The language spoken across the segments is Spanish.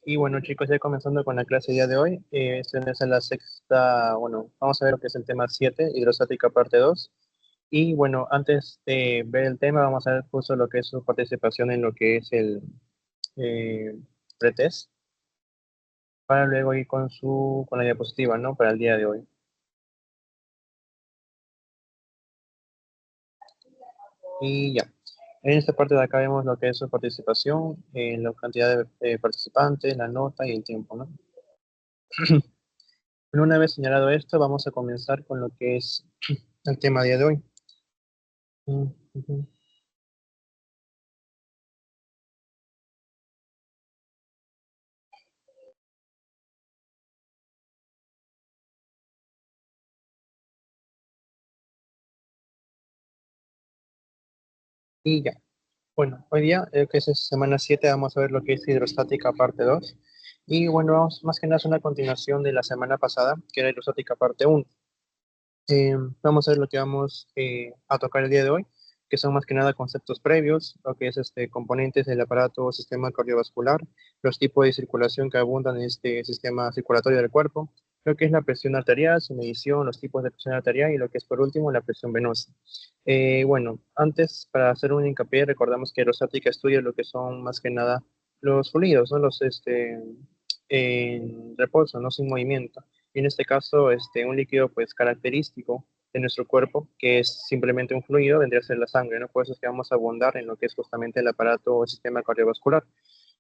Y bueno, chicos, ya comenzando con la clase día de hoy, esta es la sexta, bueno, vamos a ver lo que es el tema 7 hidrostática parte 2. Y bueno, antes de ver el tema, vamos a ver justo lo que es su participación en lo que es el eh, pretest, para luego ir con la diapositiva, ¿no? Para el día de hoy. Y ya, en esta parte de acá vemos lo que es su participación, la cantidad de participantes, la nota y el tiempo, ¿no? Bueno, una vez señalado esto, vamos a comenzar con lo que es el tema día de hoy. Ujú. Y ya, bueno, hoy día, que es semana 7, vamos a ver lo que es hidrostática parte 2. Y bueno, vamos más que nada es una continuación de la semana pasada, que era hidrostática parte 1. Vamos a ver lo que vamos a tocar el día de hoy, que son más que nada conceptos previos, lo que es componentes del aparato o sistema cardiovascular, los tipos de circulación que abundan en este sistema circulatorio del cuerpo, lo que es la presión arterial, su medición, los tipos de presión arterial y lo que es por último la presión venosa. Bueno, antes para hacer un hincapié, recordamos que aerostática estudia lo que son más que nada los fluidos, ¿no? Los en reposo, no sin movimiento. Y en este caso, un líquido pues característico de nuestro cuerpo, que es simplemente un fluido, vendría a ser la sangre, ¿no? Por eso es que vamos a abundar en lo que es justamente el aparato o el sistema cardiovascular.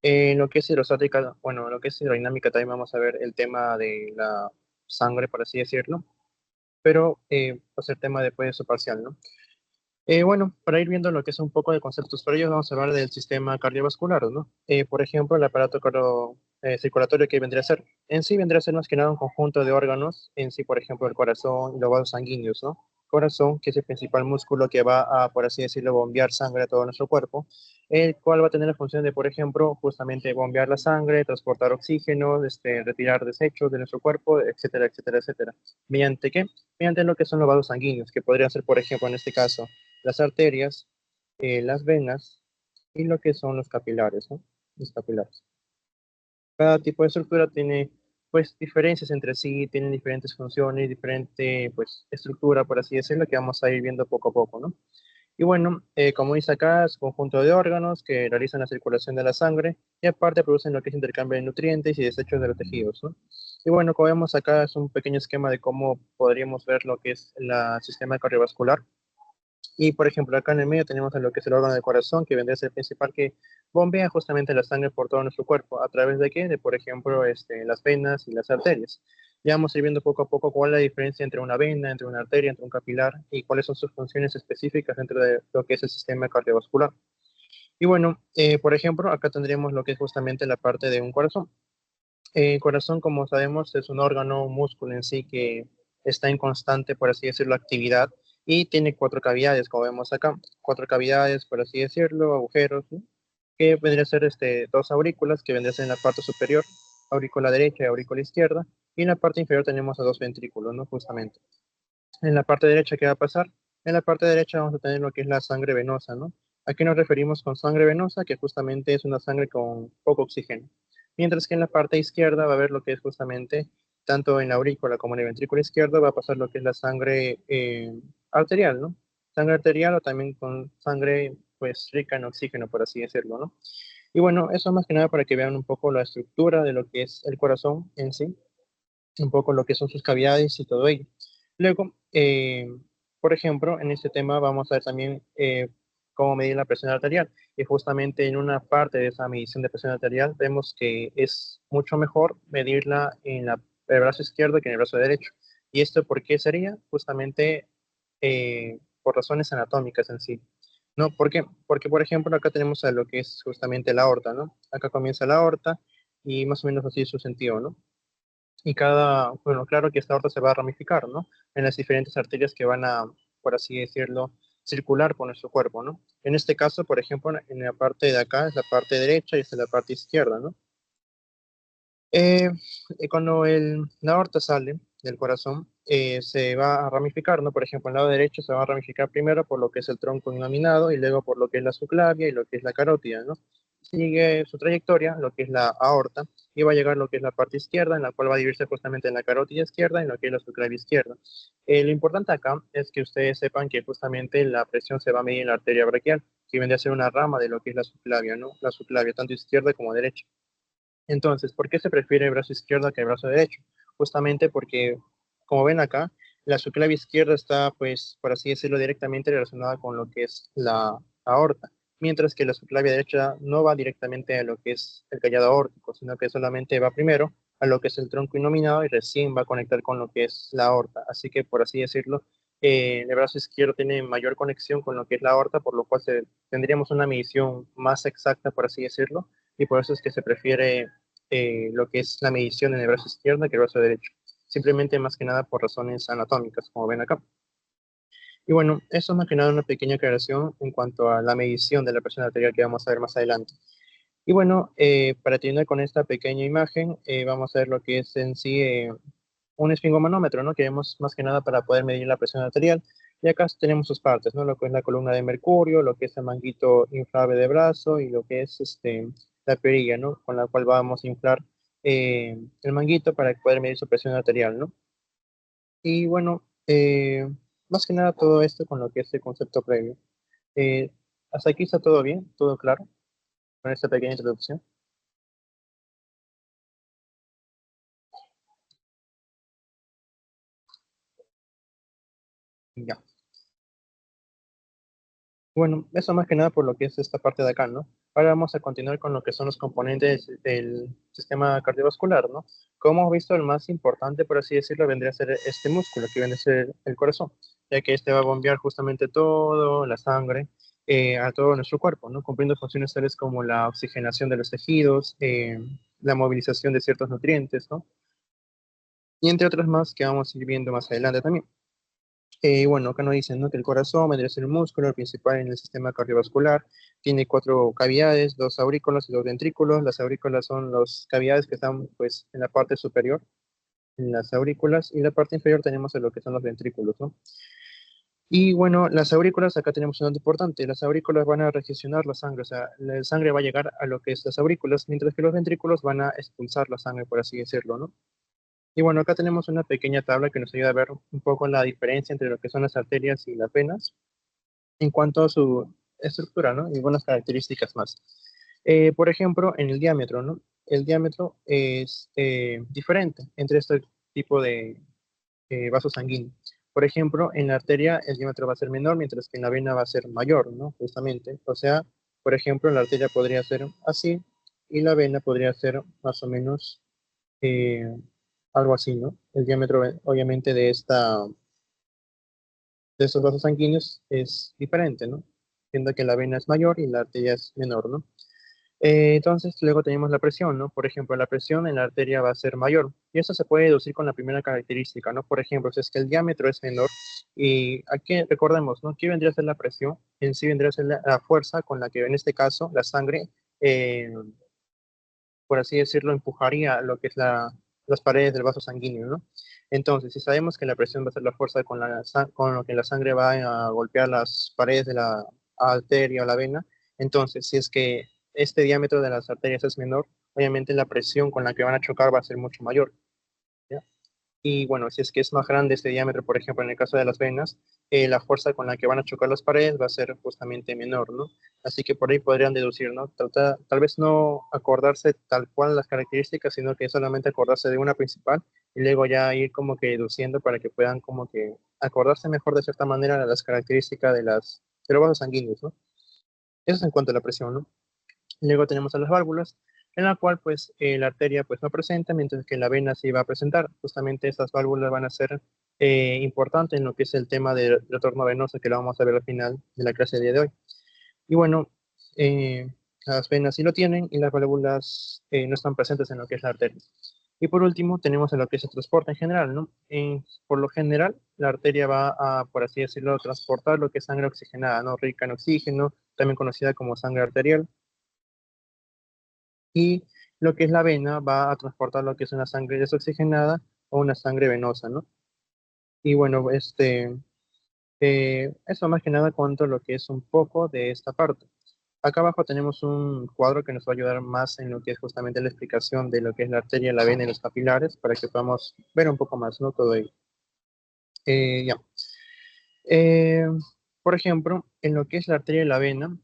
En lo que es hidrostática, bueno, en lo que es hidrodinámica también vamos a ver el tema de la sangre, por así decirlo, pero va a ser tema después de eso parcial, ¿no? Bueno, para ir viendo lo que es un poco de conceptos previos, vamos a hablar del sistema cardiovascular, ¿no? Por ejemplo, el aparato circulatorio que vendría a ser, en sí vendría a ser más que nada un conjunto de órganos, en sí, por ejemplo, el corazón y los vasos sanguíneos, ¿no? Corazón, que es el principal músculo que va a, por así decirlo, bombear sangre a todo nuestro cuerpo, el cual va a tener la función de, por ejemplo, justamente bombear la sangre, transportar oxígeno, retirar desechos de nuestro cuerpo, etcétera, etcétera, etcétera. ¿Mediante qué? Mediante lo que son los vasos sanguíneos, que podrían ser, por ejemplo, en este caso, las arterias, las venas y lo que son los capilares, ¿no? Los capilares. Cada tipo de estructura tiene pues diferencias entre sí, tienen diferentes funciones, diferente pues estructura, por así decirlo, que vamos a ir viendo poco a poco, ¿no? Y bueno, como dice acá, es un conjunto de órganos que realizan la circulación de la sangre y aparte producen lo que es intercambio de nutrientes y desechos de los tejidos, ¿no? Y bueno, como vemos acá es un pequeño esquema de cómo podríamos ver lo que es el sistema cardiovascular. Y por ejemplo, acá en el medio tenemos a lo que es el órgano del corazón, que vendría a ser el principal que bombea justamente la sangre por todo nuestro cuerpo. ¿A través de qué? De, por ejemplo, las venas y las arterias. Ya vamos a ir viendo poco a poco cuál es la diferencia entre una vena, entre una arteria, entre un capilar y cuáles son sus funciones específicas dentro de lo que es el sistema cardiovascular. Y bueno, por ejemplo, acá tendríamos lo que es justamente la parte de un corazón. El corazón, como sabemos, es un órgano, un músculo en sí que está en constante, por así decirlo, actividad y tiene cuatro cavidades, como vemos acá. Cuatro cavidades, por así decirlo, agujeros, ¿no? Que vendría a ser dos aurículas, que vendría a ser en la parte superior, aurícula derecha y aurícula izquierda. Y en la parte inferior tenemos a dos ventrículos, ¿no? Justamente. En la parte derecha, ¿qué va a pasar? En la parte derecha vamos a tener lo que es la sangre venosa, ¿no? ¿A qué nos referimos con sangre venosa? Que justamente es una sangre con poco oxígeno. Mientras que en la parte izquierda va a haber lo que es justamente, tanto en la aurícula como en el ventrículo izquierdo, va a pasar lo que es la sangre arterial, ¿no? Sangre arterial o también con sangre, pues, rica en oxígeno, por así decirlo, ¿no? Y bueno, eso más que nada para que vean un poco la estructura de lo que es el corazón en sí, un poco lo que son sus cavidades y todo ello. Luego, por ejemplo, en este tema vamos a ver también cómo medir la presión arterial. Y justamente en una parte de esa medición de presión arterial vemos que es mucho mejor medirla en el brazo izquierdo que en el brazo derecho. ¿Y esto por qué sería? Justamente por razones anatómicas en sí. ¿No? ¿Por qué? Porque, por ejemplo, acá tenemos a lo que es justamente la aorta, ¿no? Acá comienza la aorta y más o menos así es su sentido, ¿no? Y cada, bueno, claro que esta aorta se va a ramificar, ¿no? En las diferentes arterias que van a, por así decirlo, circular por nuestro cuerpo, ¿no? En este caso, por ejemplo, en la parte de acá es la parte derecha y esta es la parte izquierda, ¿no? Eh, cuando la aorta sale del corazón, se va a ramificar, ¿no? Por ejemplo, en el lado derecho se va a ramificar primero por lo que es el tronco innominado y luego por lo que es la subclavia y lo que es la carótida, ¿no? sigue su trayectoria, lo que es la aorta, y va a llegar a lo que es la parte izquierda, en la cual va a dividirse justamente en la carótida izquierda y en lo que es la subclavia izquierda. Lo importante acá es que ustedes sepan que justamente la presión se va a medir en la arteria braquial, que viene a ser una rama de lo que es la subclavia, ¿no? La subclavia, tanto izquierda como derecha. Entonces, ¿por qué se prefiere el brazo izquierdo que el brazo derecho? Justamente porque, como ven acá, la subclavia izquierda está, pues, por así decirlo, directamente relacionada con lo que es la aorta, mientras que la subclavia derecha no va directamente a lo que es el callado aórtico, sino que solamente va primero a lo que es el tronco innominado y recién va a conectar con lo que es la aorta. Así que, por así decirlo, el brazo izquierdo tiene mayor conexión con lo que es la aorta, por lo cual tendríamos una medición más exacta, por así decirlo, y por eso es que se prefiere lo que es la medición en el brazo izquierdo que el brazo derecho. Simplemente más que nada por razones anatómicas, como ven acá. Y bueno, eso es más que nada una pequeña aclaración en cuanto a la medición de la presión arterial que vamos a ver más adelante. Y bueno, para terminar con esta pequeña imagen, vamos a ver lo que es en sí un esfingomanómetro, ¿no? Que vemos más que nada para poder medir la presión arterial. Y acá tenemos sus partes, ¿no? Lo que es la columna de mercurio, lo que es el manguito inflable de brazo y lo que es la perilla, ¿no? Con la cual vamos a inflar el manguito para poder medir su presión arterial, ¿no? Y bueno, más que nada todo esto con lo que es el concepto previo. Eh, Hasta aquí está todo bien, todo claro con esta pequeña introducción. Ya. Bueno, eso más que nada por lo que es esta parte de acá, ¿no? Ahora vamos a continuar con lo que son los componentes del sistema cardiovascular, ¿no? Como hemos visto, el más importante, por así decirlo, vendría a ser este músculo, que viene a ser el corazón, ya que este va a bombear justamente todo, la sangre, a todo nuestro cuerpo, ¿no? Cumpliendo funciones tales como la oxigenación de los tejidos, la movilización de ciertos nutrientes, ¿no? Y entre otras más que vamos a ir viendo más adelante también. Bueno, acá nos dicen, ¿no? Que el corazón vendría a ser el músculo principal en el sistema cardiovascular. Tiene cuatro cavidades, dos aurículas y dos ventrículos. Las aurículas son las cavidades que están pues en la parte superior, en las aurículas, y en la parte inferior tenemos lo que son los ventrículos, ¿no? Y bueno, las aurículas, acá tenemos un dato importante. Las aurículas van a regestionar la sangre, o sea, la sangre va a llegar a lo que es las aurículas, mientras que los ventrículos van a expulsar la sangre, por así decirlo, ¿no? Y bueno, acá tenemos una pequeña tabla que nos ayuda a ver un poco la diferencia entre lo que son las arterias y las venas en cuanto a su estructura, ¿no? Y algunas características más. Por ejemplo, en el diámetro, ¿no? El diámetro es diferente entre este tipo de vasos sanguíneos. Por ejemplo, en la arteria el diámetro va a ser menor, mientras que en la vena va a ser mayor, ¿no? Justamente. O sea, por ejemplo, la arteria podría ser así y la vena podría ser más o menos eh, algo así, ¿no? El diámetro, obviamente, de estos vasos sanguíneos es diferente, ¿no? Siendo que la vena es mayor y la arteria es menor, ¿no? Entonces, luego tenemos la presión, ¿no? Por ejemplo, la presión en la arteria va a ser mayor. Y eso se puede deducir con la primera característica, ¿no? Por ejemplo, si es que el diámetro es menor, y aquí recordemos, ¿no? ¿Qué vendría a ser la presión? En sí vendría a ser la fuerza con la que, en este caso, la sangre, por así decirlo, empujaría lo que es las paredes del vaso sanguíneo, ¿no? Entonces, si sabemos que la presión va a ser la fuerza con lo que la sangre va a golpear las paredes de la arteria o la vena, entonces, si es que este diámetro de las arterias es menor, obviamente la presión con la que van a chocar va a ser mucho mayor, ¿ya? Y bueno, si es que es más grande este diámetro, por ejemplo, en el caso de las venas, la fuerza con la que van a chocar las paredes va a ser justamente menor, ¿no? Así que por ahí podrían deducir, ¿no? Tal vez no acordarse tal cual las características, sino que solamente acordarse de una principal y luego ya ir como que deduciendo para que puedan como que acordarse mejor de cierta manera de las características de los vasos sanguíneos, ¿no? Eso es en cuanto a la presión, ¿no? Luego tenemos a las válvulas, en la cual pues la arteria pues no presenta, mientras que la vena sí va a presentar. Justamente estas válvulas van a ser importantes en lo que es el tema del retorno venoso, que lo vamos a ver al final de la clase de día de hoy. Y bueno, eh, las venas sí lo tienen y las válvulas no están presentes en lo que es la arteria. Y por último, tenemos en lo que es el transporte en general, ¿no? Por lo general, la arteria va a, por así decirlo, transportar lo que es sangre oxigenada, ¿no? Rica en oxígeno, también conocida como sangre arterial, y lo que es la vena va a transportar lo que es una sangre desoxigenada o una sangre venosa, ¿no? Y bueno, eso más que nada cuanto a lo que es un poco de esta parte. Acá abajo tenemos un cuadro que nos va a ayudar más en lo que es justamente la explicación de lo que es la arteria, la vena y los capilares, para que podamos ver un poco más, ¿no? Todo ello. Ya. Eh, por ejemplo, en lo que es la arteria y la vena,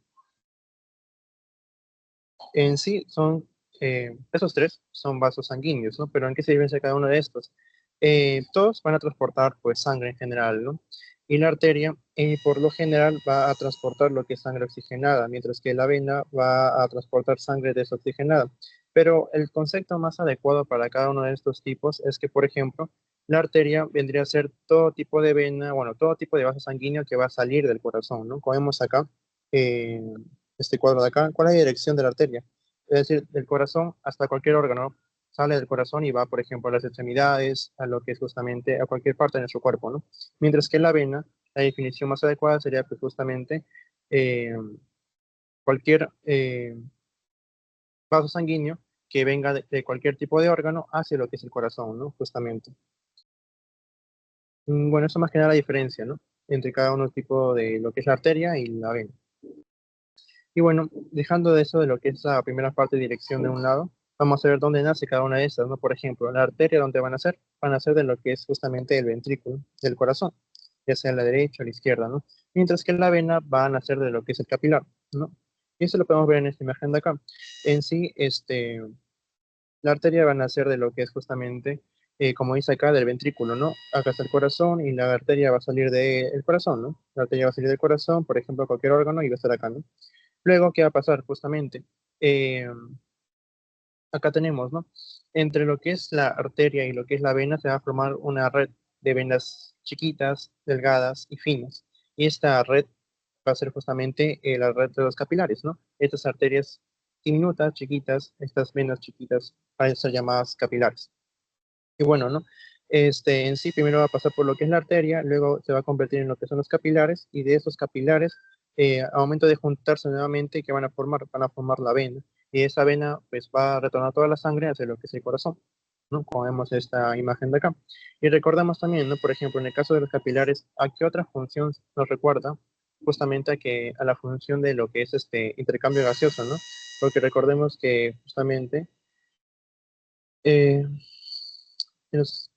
en sí son, esos tres son vasos sanguíneos, ¿no? Pero ¿en qué se diferencia cada uno de estos? Todos van a transportar, pues, sangre en general, ¿no? Y la arteria, por lo general, va a transportar lo que es sangre oxigenada, mientras que la vena va a transportar sangre desoxigenada. Pero el concepto más adecuado para cada uno de estos tipos es que, por ejemplo, la arteria vendría a ser todo tipo de vena, bueno, todo tipo de vaso sanguíneo que va a salir del corazón, ¿no? Como vemos acá, eh, este cuadro de acá, ¿cuál es la dirección de la arteria? Es decir, del corazón hasta cualquier órgano, sale del corazón y va, por ejemplo, a las extremidades, a lo que es justamente a cualquier parte de nuestro cuerpo, ¿no? Mientras que la vena, la definición más adecuada sería pues justamente eh, cualquier vaso sanguíneo que venga de cualquier tipo de órgano hacia lo que es el corazón, ¿no? Justamente. Bueno, eso más que nada la diferencia, ¿no? Entre cada uno tipo de lo que es la arteria y la vena. Y bueno, dejando de eso de lo que es la primera parte de dirección de un lado, vamos a ver dónde nace cada una de estas, ¿no? Por ejemplo, la arteria, ¿dónde van a ser de lo que es justamente el ventrículo del corazón, ya sea a la derecha o a la izquierda, ¿no? Mientras que la vena va a nacer de lo que es el capilar, ¿no? Y eso lo podemos ver en esta imagen de acá. En sí, la arteria va a nacer de lo que es justamente, como dice acá, del ventrículo, ¿no? Acá está el corazón y la arteria va a salir del corazón, ¿no? La arteria va a salir del corazón, por ejemplo, a cualquier órgano y va a estar acá, ¿no? Luego, ¿qué va a pasar? Justamente, eh, acá tenemos, ¿no? Entre lo que es la arteria y lo que es la vena se va a formar una red de venas chiquitas, delgadas y finas. Y esta red va a ser justamente la red de los capilares, ¿no? Estas arterias diminutas, chiquitas, estas venas chiquitas van a ser llamadas capilares. Y bueno, ¿no? En sí, primero va a pasar por lo que es la arteria, luego se va a convertir en lo que son los capilares, y de esos capilares, a momento de juntarse nuevamente, ¿qué van a formar? Van a formar la vena, y esa vena, pues, va a retornar toda la sangre hacia lo que es el corazón, ¿no? Como vemos esta imagen de acá. Y recordamos también, ¿no? Por ejemplo, en el caso de los capilares, ¿a qué otra función nos recuerda? Justamente a la función de lo que es este intercambio gaseoso, ¿no? Porque recordemos que justamente eh,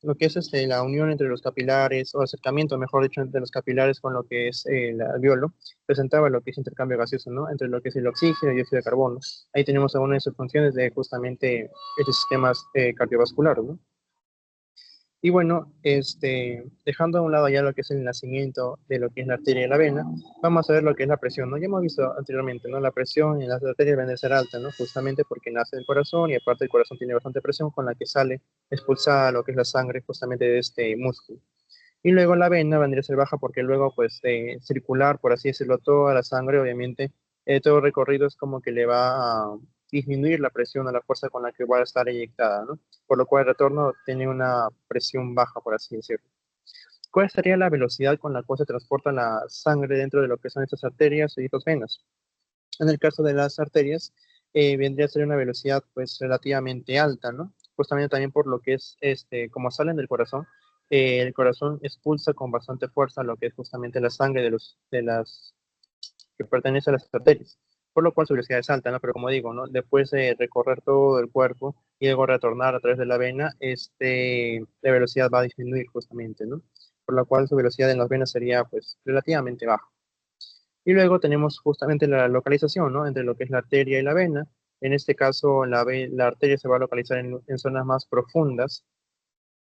lo que es la unión entre los capilares, o acercamiento, mejor dicho, entre los capilares con lo que es el alveolo, presentaba lo que es intercambio gaseoso, ¿no? Entre lo que es el oxígeno y el dióxido de carbono. Ahí tenemos algunas de sus funciones de justamente estos sistemas cardiovasculares, ¿no? Y bueno, dejando a un lado ya lo que es el nacimiento de lo que es la arteria y la vena, vamos a ver lo que es la presión, ¿no? Ya hemos visto anteriormente, ¿no? La presión en las arterias debe ser alta, ¿no? Justamente porque nace del corazón y aparte el corazón tiene bastante presión con la que sale expulsada lo que es la sangre justamente de este músculo. Y luego la vena vendría a ser baja porque luego, pues, circular, por así decirlo, toda la sangre, obviamente, todo recorrido es como que le va a disminuir la presión a la fuerza con la que va a estar eyectada, ¿no? Por lo cual el retorno tiene una presión baja, por así decirlo. ¿Cuál sería la velocidad con la cual se transporta la sangre dentro de lo que son estas arterias y estas venas? En el caso de las arterias, vendría a ser una velocidad pues relativamente alta, ¿no? Justamente también por lo que es, como salen del corazón, el corazón expulsa con bastante fuerza lo que es justamente la sangre de las que pertenece a las arterias, por lo cual su velocidad es alta, ¿no? Pero como digo, ¿no? Después de recorrer todo el cuerpo y luego retornar a través de la vena, la velocidad va a disminuir justamente, ¿no? Por lo cual su velocidad en las venas sería pues relativamente baja. Y luego tenemos justamente la localización, ¿no? Entre lo que es la arteria y la vena. En este caso, la arteria se va a localizar en zonas más profundas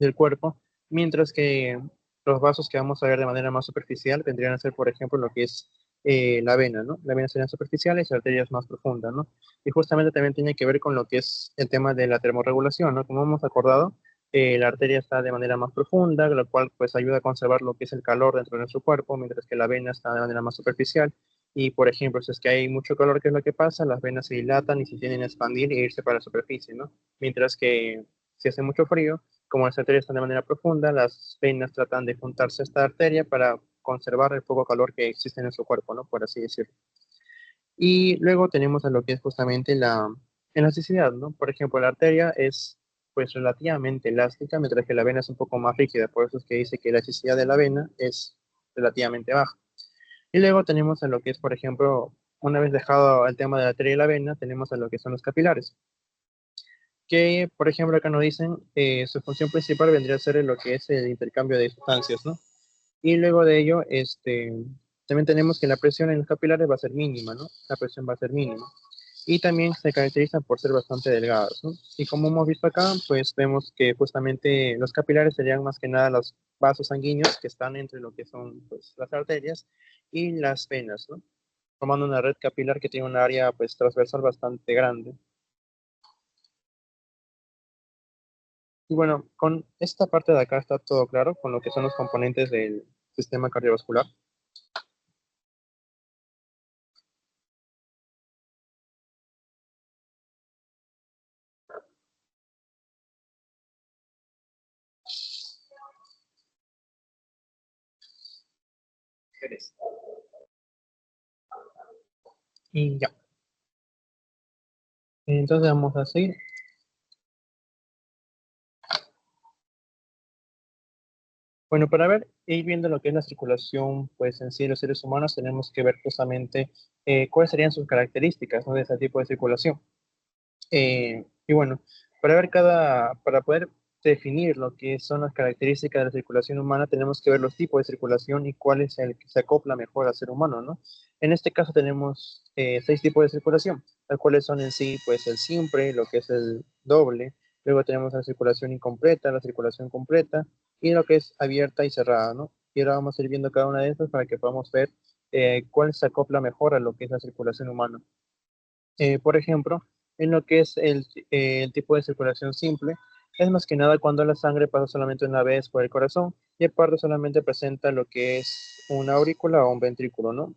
del cuerpo, mientras que los vasos que vamos a ver de manera más superficial vendrían a ser, por ejemplo, lo que es la vena, ¿no? La vena serían superficiales y la arteria es más profunda, ¿no? Y justamente también tiene que ver con lo que es el tema de la termorregulación, ¿no? Como hemos acordado, la arteria está de manera más profunda, lo cual pues ayuda a conservar lo que es el calor dentro de nuestro cuerpo, mientras que la vena está de manera más superficial. Y, por ejemplo, si es que hay mucho calor, ¿qué es lo que pasa? Las venas se dilatan y se tienden a expandir e irse para la superficie, ¿no? Mientras que si hace mucho frío, como las arterias están de manera profunda, las venas tratan de juntarse a esta arteria para conservar el poco calor que existe en nuestro cuerpo, ¿no? Por así decirlo. Y luego tenemos a lo que es justamente la elasticidad, ¿no? Por ejemplo, la arteria es pues relativamente elástica, mientras que la vena es un poco más rígida, por eso es que dice que la elasticidad de la vena es relativamente baja. Y luego tenemos a lo que es, por ejemplo, una vez dejado el tema de la arteria y la vena, tenemos a lo que son los capilares, que por ejemplo acá nos dicen su función principal vendría a ser lo que es el intercambio de sustancias, ¿no? Y luego de ello, también tenemos que la presión en los capilares va a ser mínima, ¿no? La presión va a ser mínima. Y también se caracterizan por ser bastante delgados, ¿no? Y como hemos visto acá, pues vemos que justamente los capilares serían más que nada los vasos sanguíneos que están entre lo que son pues, las arterias y las venas, ¿no? Formando una red capilar que tiene un área pues transversal bastante grande. Y bueno, con esta parte de acá está todo claro con lo que son los componentes del sistema cardiovascular. Y ya. Entonces vamos a seguir. Bueno, para ver, ir viendo lo que es la circulación, pues en sí de los seres humanos, tenemos que ver justamente cuáles serían sus características, ¿no? De ese tipo de circulación. Y bueno, para poder definir lo que son las características de la circulación humana, tenemos que ver los tipos de circulación y cuál es el que se acopla mejor al ser humano, ¿no? En este caso tenemos 6 tipos de circulación, las cuales son en sí, pues el simple, lo que es el doble, luego tenemos la circulación incompleta, la circulación completa y lo que es abierta y cerrada, ¿no? Y ahora vamos a ir viendo cada una de estas para que podamos ver cuál se acopla mejor a lo que es la circulación humana. Por ejemplo, en lo que es el tipo de circulación simple, es más que nada cuando la sangre pasa solamente una vez por el corazón y aparte solamente presenta lo que es una aurícula o un ventrículo, ¿no?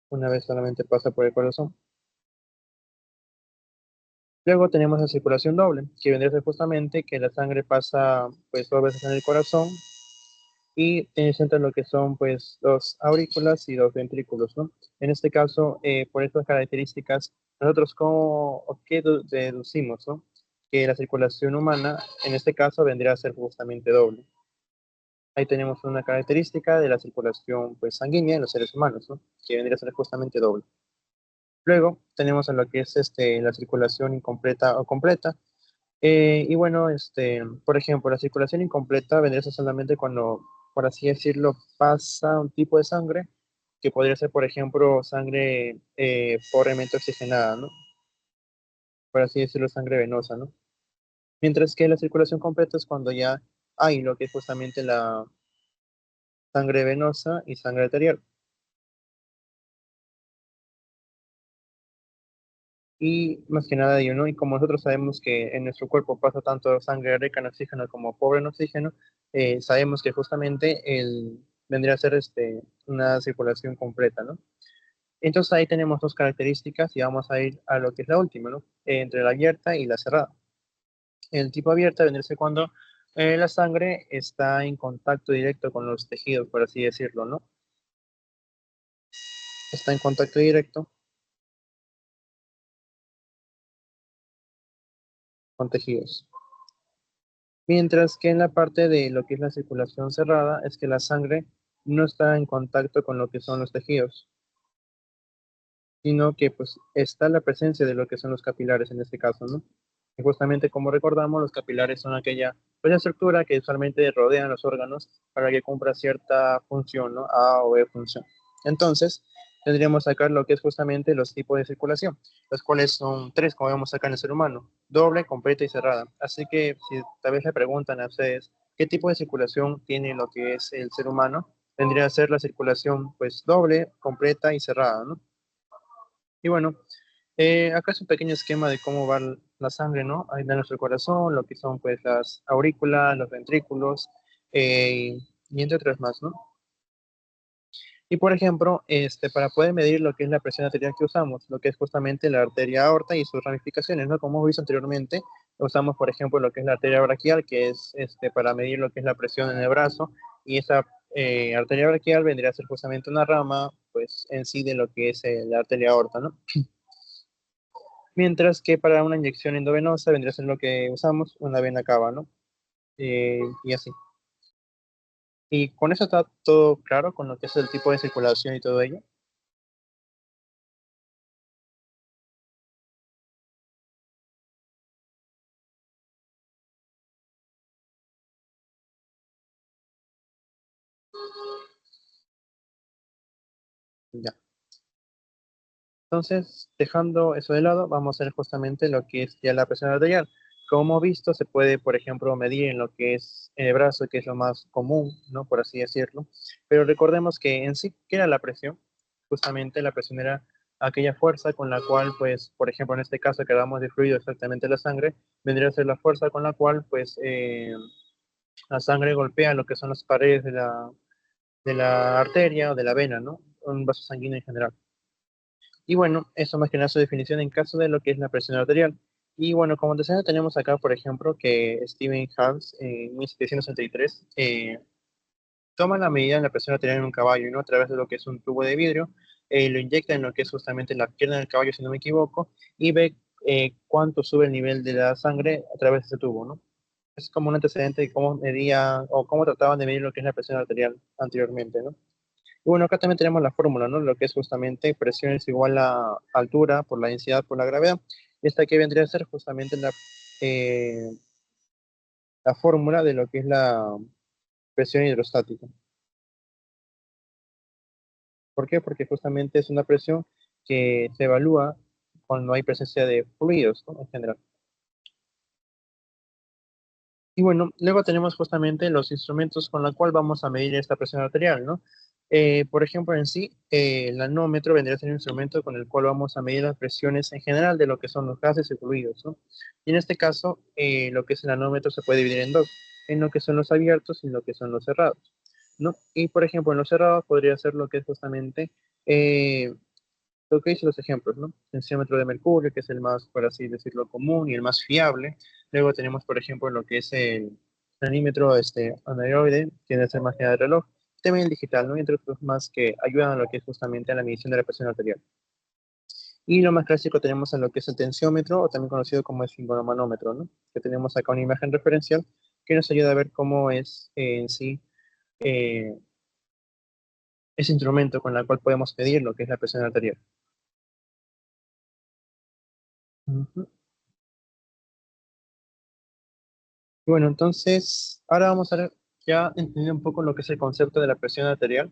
Una vez solamente pasa por el corazón. Luego tenemos la circulación doble, que vendría a ser justamente que la sangre pasa pues 2 veces en el corazón y tiene centro lo que son pues 2 aurículas y 2 ventrículos, ¿no? En este caso, por estas características, nosotros cómo o qué deducimos, ¿no? Que la circulación humana, en este caso, vendría a ser justamente doble. Ahí tenemos una característica de la circulación pues sanguínea en los seres humanos, ¿no? Que vendría a ser justamente doble. Luego tenemos a lo que es la circulación incompleta o completa. Y bueno, por ejemplo, la circulación incompleta vendría a ser solamente cuando, por así decirlo, pasa un tipo de sangre, que podría ser, por ejemplo, sangre pobremente oxigenada, ¿no? Por así decirlo, sangre venosa, ¿no? Mientras que la circulación completa es cuando ya hay lo que es justamente la sangre venosa y sangre arterial. Y más que nada, yo, ¿no? Y como nosotros sabemos que en nuestro cuerpo pasa tanto sangre rica en oxígeno como pobre en oxígeno, sabemos que justamente vendría a ser una circulación completa, ¿no? Entonces ahí tenemos 2 características y vamos a ir a lo que es la última, ¿no? Entre la abierta y la cerrada. El tipo abierta vendría a ser cuando la sangre está en contacto directo con los tejidos, por así decirlo, ¿no? Está en contacto directo con tejidos. Mientras que en la parte de lo que es la circulación cerrada es que la sangre no está en contacto con lo que son los tejidos, sino que pues está la presencia de lo que son los capilares en este caso, ¿no? Y justamente como recordamos, los capilares son aquella pues, estructura que usualmente rodean los órganos para que cumpla cierta función, ¿no? A o B función. Entonces, tendríamos acá lo que es justamente los tipos de circulación, los cuales son 3, como vemos acá en el ser humano, doble, completa y cerrada. Así que si tal vez le preguntan a ustedes qué tipo de circulación tiene lo que es el ser humano, vendría a ser la circulación pues doble, completa y cerrada, ¿no? Y bueno, acá es un pequeño esquema de cómo va la sangre, ¿no? Ahí en nuestro corazón, lo que son pues las aurículas, los ventrículos, y entre otras más, ¿no? Y por ejemplo, para poder medir lo que es la presión arterial que usamos, lo que es justamente la arteria aorta y sus ramificaciones, ¿no? Como hemos visto anteriormente, usamos, por ejemplo, lo que es la arteria braquial, que es para medir lo que es la presión en el brazo, y esa arteria braquial vendría a ser justamente una rama, pues, en sí de lo que es la arteria aorta, ¿no? Mientras que para una inyección endovenosa vendría a ser lo que usamos, una vena cava, ¿no? Y así. Y con eso está todo claro, con lo que es el tipo de circulación y todo ello. Ya. Entonces, dejando eso de lado, vamos a ver justamente lo que es ya la presión arterial. Como hemos visto, se puede, por ejemplo, medir en lo que es el brazo, que es lo más común, ¿no? Por así decirlo. Pero recordemos que en sí, ¿qué era la presión? Justamente la presión era aquella fuerza con la cual, pues, por ejemplo, en este caso que hablamos de fluido exactamente la sangre, vendría a ser la fuerza con la cual, pues, la sangre golpea lo que son las paredes de la arteria o de la vena, ¿no? Un vaso sanguíneo en general. Y bueno, eso más que nada su definición en caso de lo que es la presión arterial. Y bueno, como antecedente tenemos acá, por ejemplo, que Stephen Hawkes en 1763 toma la medida de la presión arterial en un caballo, ¿no? A través de lo que es un tubo de vidrio, lo inyecta en lo que es justamente la pierna del caballo, si no me equivoco, y ve cuánto sube el nivel de la sangre a través de ese tubo, ¿no? Es como un antecedente de cómo medía o cómo trataban de medir lo que es la presión arterial anteriormente, ¿no? Y bueno, acá también tenemos la fórmula, ¿no? Lo que es justamente presión es igual a altura por la densidad por la gravedad. Y esta que vendría a ser justamente eh, la fórmula de lo que es la presión hidrostática. ¿Por qué? Porque justamente es una presión que se evalúa cuando hay presencia de fluidos, ¿no? En general. Y bueno, luego tenemos justamente los instrumentos con los cuales vamos a medir esta presión arterial, ¿no? Por ejemplo, en sí, el anómetro vendría a ser un instrumento con el cual vamos a medir las presiones en general de lo que son los gases y fluidos, ¿no? Y en este caso, lo que es el anómetro se puede dividir en dos, en lo que son los abiertos y en lo que son los cerrados, ¿no? Y por ejemplo, en los cerrados podría ser lo que es justamente eh, lo que hice los ejemplos, ¿no? Tensiómetro de mercurio, que es el más, por así decirlo, común y el más fiable. Luego tenemos, por ejemplo, lo que es el anímetro anaeroide, que es el más que nada de reloj. También el digital, ¿no? Y entre otros más que ayudan a lo que es justamente a la medición de la presión arterial. Y lo más clásico tenemos a lo que es el tensiómetro, o también conocido como el sfingomanómetro, ¿no? Que tenemos acá una imagen referencial que nos ayuda a ver cómo es en sí eh, ese instrumento con el cual podemos medir lo que es la presión arterial. Ujú. Bueno, entonces, ahora vamos a ver, ya entendiendo un poco lo que es el concepto de la presión arterial,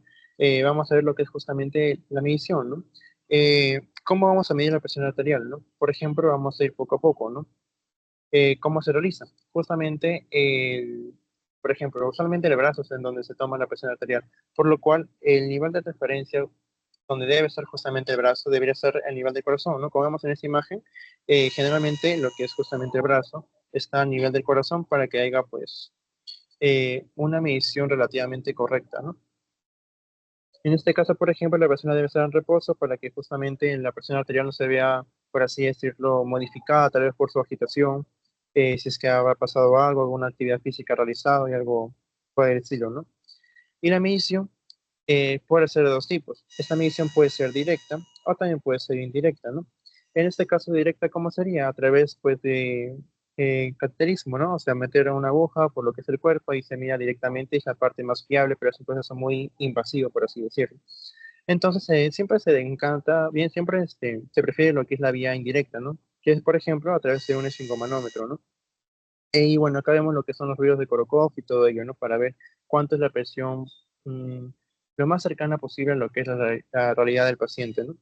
vamos a ver lo que es justamente la medición, ¿no? ¿Cómo vamos a medir la presión arterial, no? Por ejemplo, vamos a ir poco a poco, ¿no? ¿Cómo se realiza? Justamente, por ejemplo, usualmente el brazo es en donde se toma la presión arterial, por lo cual el nivel de referencia donde debe estar justamente el brazo debería ser el nivel del corazón, ¿no? Como vemos en esta imagen, generalmente lo que es justamente el brazo está a nivel del corazón para que haya, pues, una medición relativamente correcta, ¿no? En este caso, por ejemplo, la persona debe estar en reposo para que justamente la presión arterial no se vea, por así decirlo, modificada, tal vez por su agitación, si es que habrá pasado algo, alguna actividad física realizada y algo por el estilo, ¿no? Y la medición puede ser de dos tipos. Esta medición puede ser directa o también puede ser indirecta, ¿no? En este caso directa, ¿cómo sería? A través, pues, de cateterismo, ¿no? O sea, meter una aguja por lo que es el cuerpo y se mira directamente, es la parte más fiable, pero es un proceso muy invasivo, por así decirlo. Entonces, siempre se encanta, bien, siempre se prefiere lo que es la vía indirecta, ¿no? Que es, por ejemplo, a través de un esfingomanómetro, ¿no? Y bueno, acá vemos lo que son los ruidos de Korokov y todo ello, ¿no? Para ver cuánto es la presión, mm, lo más cercana posible a lo que es la realidad del paciente, ¿no?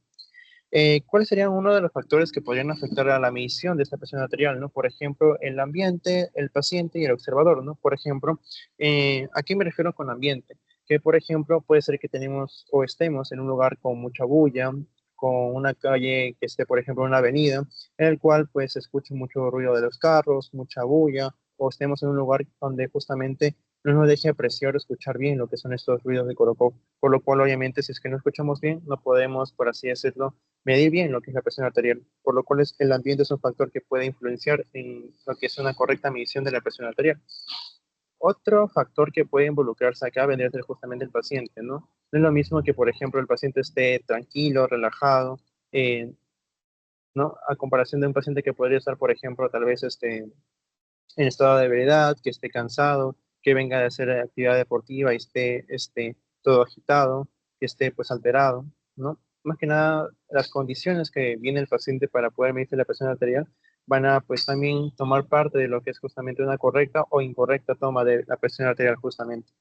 ¿Cuáles serían uno de los factores que podrían afectar a la medición de esta presión arterial, ¿no? Por ejemplo, el ambiente, el paciente y el observador, ¿no? Por ejemplo, ¿a qué me refiero con ambiente? Que, por ejemplo, puede ser que tenemos o estemos en un lugar con mucha bulla, con una calle que esté, por ejemplo, en una avenida, en el cual pues se escuche mucho ruido de los carros, mucha bulla, o estemos en un lugar donde justamente no nos deje apreciar o escuchar bien lo que son estos ruidos de Korokov, por lo cual obviamente si es que no escuchamos bien, no podemos, por así decirlo, medir bien lo que es la presión arterial, por lo cual el ambiente es un factor que puede influenciar en lo que es una correcta medición de la presión arterial. Otro factor que puede involucrarse acá vendría a ser justamente el paciente, ¿no? No es lo mismo que, por ejemplo, el paciente esté tranquilo, relajado, eh, ¿no? A comparación de un paciente que podría estar, por ejemplo, tal vez en estado de ebriedad, que esté cansado, que venga de hacer actividad deportiva y esté todo agitado, que esté pues alterado, ¿no? Más que nada, las condiciones que viene el paciente para poder medirse la presión arterial van a pues también tomar parte de lo que es justamente una correcta o incorrecta toma de la presión arterial justamente.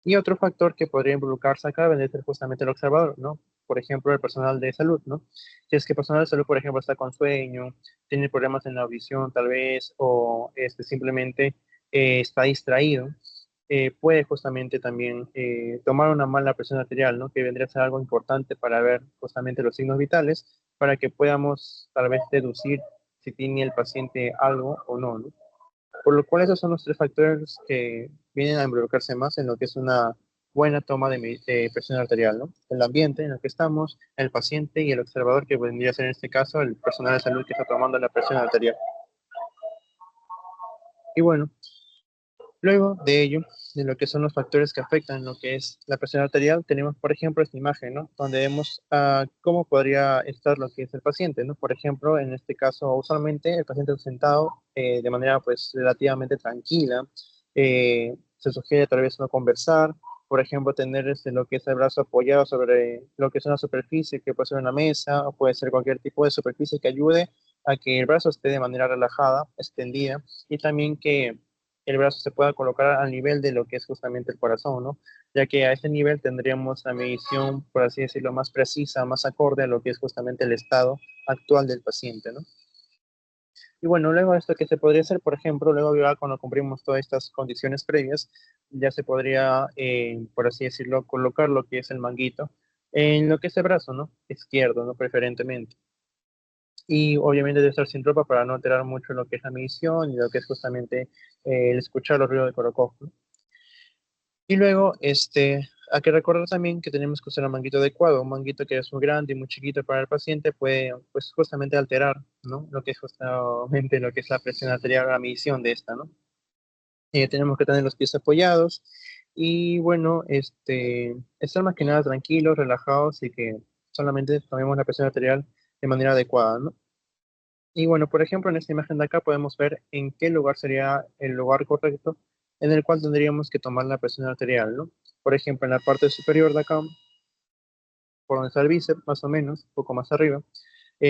Y otro factor que podría involucrarse acá vendría a ser justamente el observador, ¿no? Por ejemplo, el personal de salud, ¿no? Si es que el personal de salud, por ejemplo, está con sueño, tiene problemas en la audición tal vez, o simplemente está distraído, puede justamente también tomar una mala presión arterial, ¿no? Que vendría a ser algo importante para ver justamente los signos vitales, para que podamos tal vez deducir si tiene el paciente algo o no, ¿no? Por lo cual esos son los tres factores que vienen a involucrarse más en lo que es una buena toma de presión arterial, ¿no? El ambiente en el que estamos, el paciente y el observador, que vendría a ser en este caso el personal de salud que está tomando la presión arterial. Y bueno, luego de ello, de lo que son los factores que afectan lo que es la presión arterial, tenemos, por ejemplo, esta imagen, ¿no? Donde vemos cómo podría estar lo que es el paciente, ¿no? Por ejemplo, en este caso, usualmente el paciente está sentado de manera, pues, relativamente tranquila. Se sugiere tal vez no conversar, por ejemplo, tener lo que es el brazo apoyado sobre lo que es una superficie, que puede ser una mesa, o puede ser cualquier tipo de superficie que ayude a que el brazo esté de manera relajada, extendida, y también que el brazo se pueda colocar al nivel de lo que es justamente el corazón, ¿no? Ya que a ese nivel tendríamos la medición, por así decirlo, más precisa, más acorde a lo que es justamente el estado actual del paciente, ¿no? Y bueno, luego de esto que se podría hacer, por ejemplo, luego ya cuando cumplimos todas estas condiciones previas, ya se podría, por así decirlo, colocar lo que es el manguito en lo que es el brazo, ¿no? Izquierdo, ¿no? Preferentemente. Y obviamente debe estar sin ropa para no alterar mucho lo que es la medición y lo que es justamente el escuchar los ruidos de Korokov, ¿no? Y luego, hay que recordar también que tenemos que usar un manguito adecuado. Un manguito que es muy grande y muy chiquito para el paciente puede, pues, justamente alterar, ¿no? Lo que es justamente lo que es la presión arterial, la medición de esta, ¿no? Tenemos que tener los pies apoyados y, bueno, estar más que nada tranquilos, relajados y que solamente tomemos la presión arterial de manera adecuada, ¿no? Y bueno, por ejemplo, en esta imagen de acá podemos ver en qué lugar sería el lugar correcto en el cual tendríamos que tomar la presión arterial, ¿no? Por ejemplo, en la parte superior de acá, por donde está el bíceps, más o menos, un poco más arriba,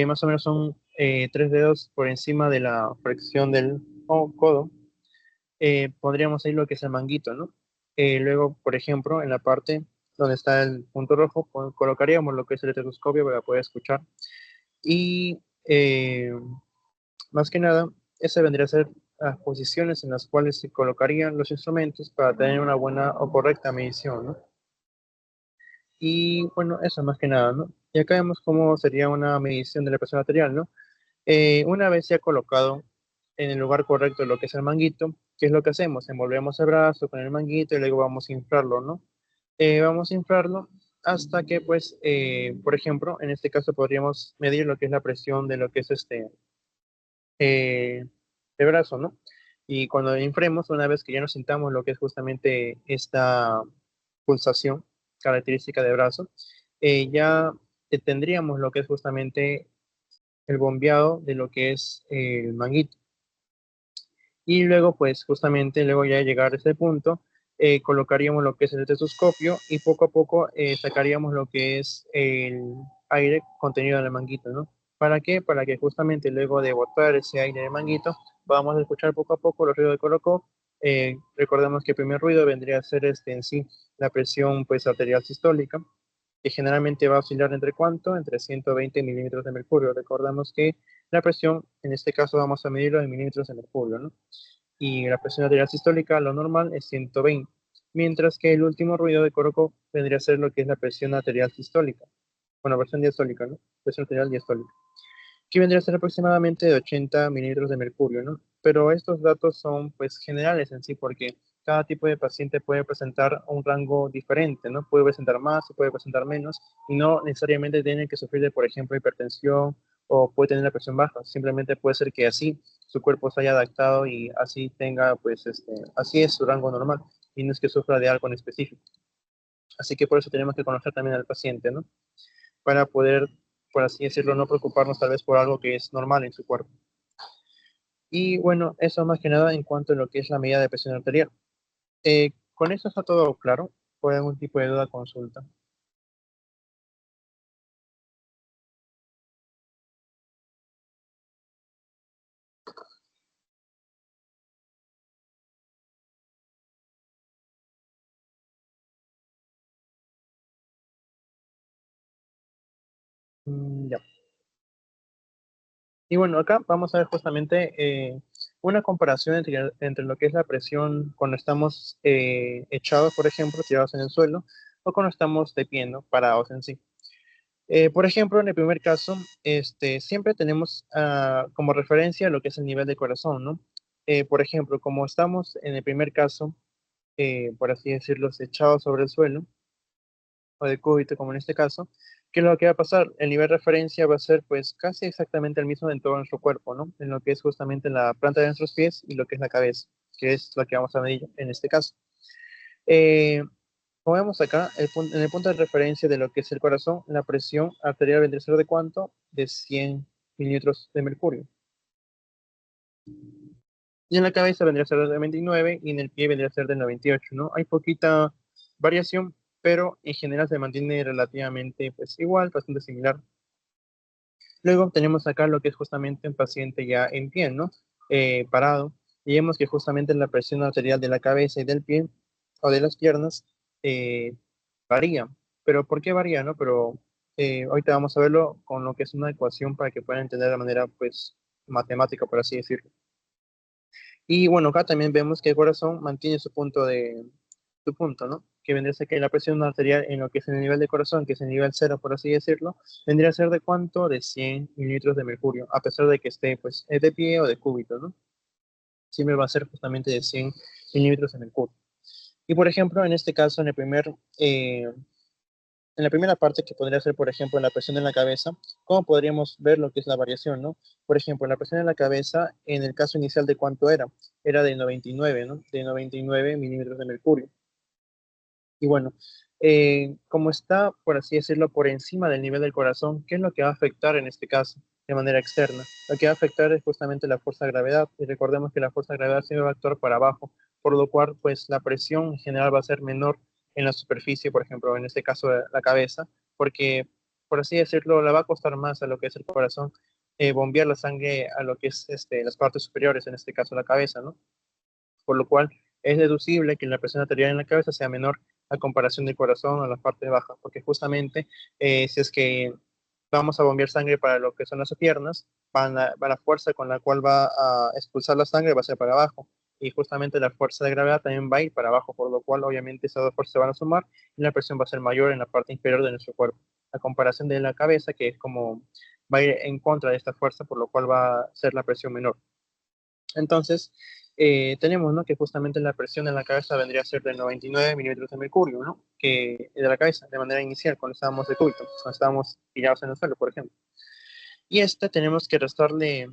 más o menos son 3 dedos por encima de la flexión del codo, pondríamos ahí lo que es el manguito, ¿no? Luego, por ejemplo, en la parte donde está el punto rojo, colocaríamos lo que es el estetoscopio para poder escuchar. Y más que nada, esa vendría a ser las posiciones en las cuales se colocarían los instrumentos para tener una buena o correcta medición, ¿no? Y bueno, eso más que nada, ¿no? Y acá vemos cómo sería una medición de la presión arterial, ¿no? Una vez ya colocado en el lugar correcto lo que es el manguito, ¿qué es lo que hacemos? Envolvemos el brazo con el manguito y luego vamos a inflarlo, ¿no? Vamos a inflarlo hasta que, pues, por ejemplo, en este caso podríamos medir lo que es la presión de lo que es eh, el brazo, ¿no? Y cuando inflemos, una vez que ya nos sintamos lo que es justamente esta pulsación característica de brazo, ya tendríamos lo que es justamente el bombeado de lo que es el manguito. Y luego, pues justamente, luego ya llegar a ese punto, colocaríamos lo que es el estetoscopio y poco a poco sacaríamos lo que es el aire contenido en el manguito, ¿no? ¿Para qué? Para que justamente luego de botar ese aire del manguito, podamos escuchar poco a poco los ruidos de Colocó. Recordemos que el primer ruido vendría a ser en sí la presión pues arterial sistólica, que generalmente va a oscilar entre cuánto, entre 120 milímetros de mercurio. Recordamos que la presión, en este caso vamos a medirlo en milímetros de mercurio, ¿no? Y la presión arterial sistólica, lo normal, es 120, mientras que el último ruido de Korokov vendría a ser lo que es la presión arterial sistólica. Bueno, presión diastólica, ¿no? Presión arterial diastólica, que vendría a ser aproximadamente de 80 milímetros de mercurio, ¿no? Pero estos datos son, pues, generales en sí, porque cada tipo de paciente puede presentar un rango diferente, ¿no? Puede presentar más o puede presentar menos, y no necesariamente tiene que sufrir de, por ejemplo, hipertensión o puede tener la presión baja. Simplemente puede ser que así su cuerpo se haya adaptado y así tenga, pues, así es su rango normal, y no es que sufra de algo en específico. Así que por eso tenemos que conocer también al paciente, ¿no? Para poder, por así decirlo, no preocuparnos tal vez por algo que es normal en su cuerpo. Y bueno, eso más que nada en cuanto a lo que es la medida de presión arterial. Con eso está todo claro. ¿Por algún tipo de duda, consulta? Ya. Y bueno, acá vamos a ver justamente una comparación entre lo que es la presión cuando estamos echados, por ejemplo, tirados en el suelo, o cuando estamos de pie, ¿no? Parados en sí. Por ejemplo, en el primer caso, siempre tenemos como referencia lo que es el nivel de corazón, ¿no? Por ejemplo, como estamos en el primer caso, por así decirlo, echados sobre el suelo, o de cúbito, como en este caso, ¿qué es lo que va a pasar? El nivel de referencia va a ser pues casi exactamente el mismo en todo nuestro cuerpo, ¿no? En lo que es justamente la planta de nuestros pies y lo que es la cabeza, que es lo que vamos a medir en este caso. Eh, Como vemos acá, en el punto de referencia de lo que es el corazón, la presión arterial vendría a ser de cuánto? De 100 mililitros de mercurio. Y en la cabeza vendría a ser de 29 y en el pie vendría a ser de 98, ¿no? Hay poquita variación, pero en general se mantiene relativamente pues igual, bastante similar. Luego tenemos acá lo que es justamente un paciente ya en pie, ¿no? Parado. Y vemos que justamente la presión arterial de la cabeza y del pie o de las piernas eh, varía. Pero ¿por qué varía, no? Pero ahorita vamos a verlo con lo que es una ecuación para que puedan entender de manera, pues, matemática, por así decirlo. Y bueno, acá también vemos que el corazón mantiene su punto, ¿no? Que vendría a ser que la presión arterial en lo que es el nivel de corazón, que es el nivel cero, por así decirlo, vendría a ser de cuánto? De 100 mililitros de mercurio, a pesar de que esté, pues, de pie o de cúbito, ¿no? Siempre va a ser justamente de 100 mililitros de mercurio. Y por ejemplo, en este caso, en la primera parte, que podría ser, por ejemplo, la presión en la cabeza, ¿cómo podríamos ver lo que es la variación, no? Por ejemplo, la presión en la cabeza, en el caso inicial, ¿de cuánto era? Era de 99, ¿no? De 99 milímetros de mercurio. Y bueno, como está, por así decirlo, por encima del nivel del corazón, ¿qué es lo que va a afectar en este caso de manera externa? Lo que va a afectar es justamente la fuerza de gravedad. Y recordemos que la fuerza de gravedad siempre va a actuar para abajo, por lo cual, pues la presión en general va a ser menor en la superficie, por ejemplo, en este caso de la cabeza, porque, por así decirlo, le va a costar más a lo que es el corazón bombear la sangre a lo que es las partes superiores, en este caso la cabeza, ¿no? Por lo cual es deducible que la presión arterial en la cabeza sea menor a comparación del corazón a las partes bajas, porque justamente si es que vamos a bombear sangre para lo que son las piernas, va la fuerza con la cual va a expulsar la sangre va a ser para abajo, y justamente la fuerza de gravedad también va a ir para abajo, por lo cual obviamente esas dos fuerzas se van a sumar y la presión va a ser mayor en la parte inferior de nuestro cuerpo, a comparación de la cabeza, que es como va a ir en contra de esta fuerza, por lo cual va a ser la presión menor. Entonces, tenemos, ¿no? Que justamente la presión en la cabeza vendría a ser de 99 milímetros de mercurio, ¿no? Que de la cabeza, de manera inicial, cuando estábamos de cúbito, cuando estábamos tirados en el suelo, por ejemplo. Y tenemos que restarle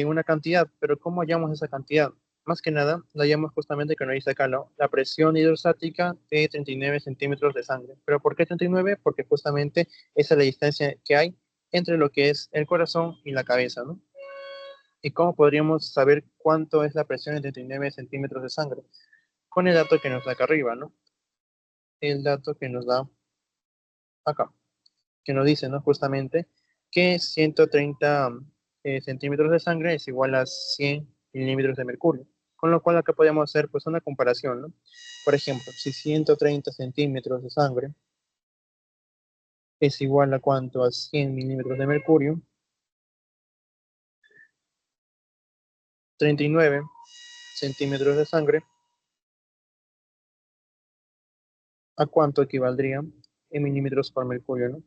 una cantidad, pero ¿cómo hallamos esa cantidad? Más que nada, la hallamos justamente que nos dice acá, ¿no? La presión hidrostática de 39 centímetros de sangre. ¿Pero por qué 39? Porque justamente esa es la distancia que hay entre lo que es el corazón y la cabeza, ¿no? ¿Y cómo podríamos saber cuánto es la presión en 39 centímetros de sangre? Con el dato que nos da acá arriba, ¿no? El dato que nos da acá, que nos dice, ¿no? Justamente que 130 centímetros de sangre es igual a 100 milímetros de mercurio. Con lo cual acá podemos hacer pues una comparación, ¿no? Por ejemplo, si 130 centímetros de sangre es igual a cuánto a 100 milímetros de mercurio, 39 centímetros de sangre, ¿a cuánto equivaldría en milímetros por mercurio, ¿no?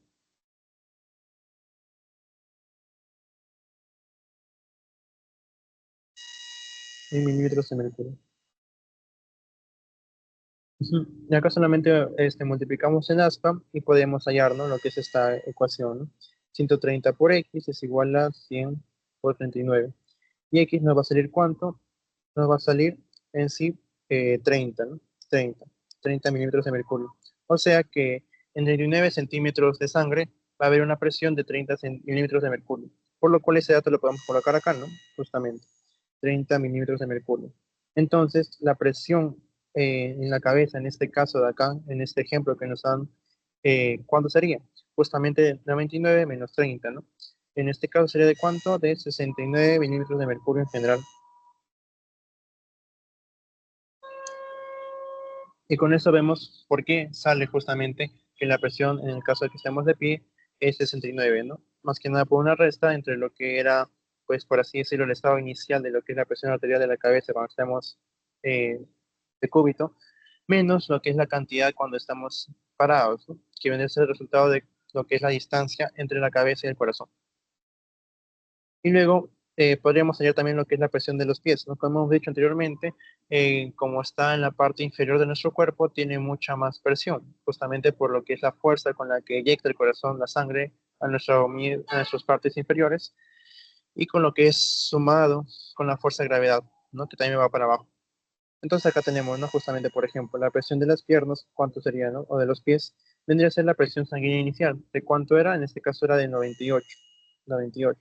En milímetros de mercurio. Ujú. Y acá solamente multiplicamos en aspa y podemos hallar, ¿no? Lo que es esta ecuación, ¿no? 130 por x es igual a 100 por 39. Y x nos va a salir ¿cuánto? Nos va a salir en sí 30, ¿no? 30, 30 milímetros de mercurio. O sea que en 39 centímetros de sangre va a haber una presión de 30 milímetros de mercurio. Por lo cual ese dato lo podemos colocar acá, ¿no? Justamente. 30 milímetros de mercurio. Entonces, la presión en la cabeza, en este caso de acá, en este ejemplo que nos dan, ¿cuánto sería? Justamente 99 menos 30, ¿no? En este caso sería de cuánto? De 69 milímetros de mercurio en general. Y con eso vemos por qué sale justamente que la presión, en el caso de que estemos de pie, es 69, ¿no? más que nada por una resta entre lo que era, pues por así decirlo, el estado inicial de lo que es la presión arterial de la cabeza cuando estamos de cúbito, menos lo que es la cantidad cuando estamos parados, ¿no? Que viene a ser el resultado de lo que es la distancia entre la cabeza y el corazón. Y luego podríamos hallar también lo que es la presión de los pies, ¿no? Como hemos dicho anteriormente, como está en la parte inferior de nuestro cuerpo, tiene mucha más presión, justamente por lo que es la fuerza con la que eyecta el corazón la sangre a nuestras partes inferiores y con lo que es sumado con la fuerza de gravedad, ¿no? Que también va para abajo. Entonces acá tenemos, ¿no? Justamente, por ejemplo, la presión de las piernas, ¿cuánto sería, no? O de los pies, vendría a ser la presión sanguínea inicial. ¿De cuánto era? En este caso era de 98. 98.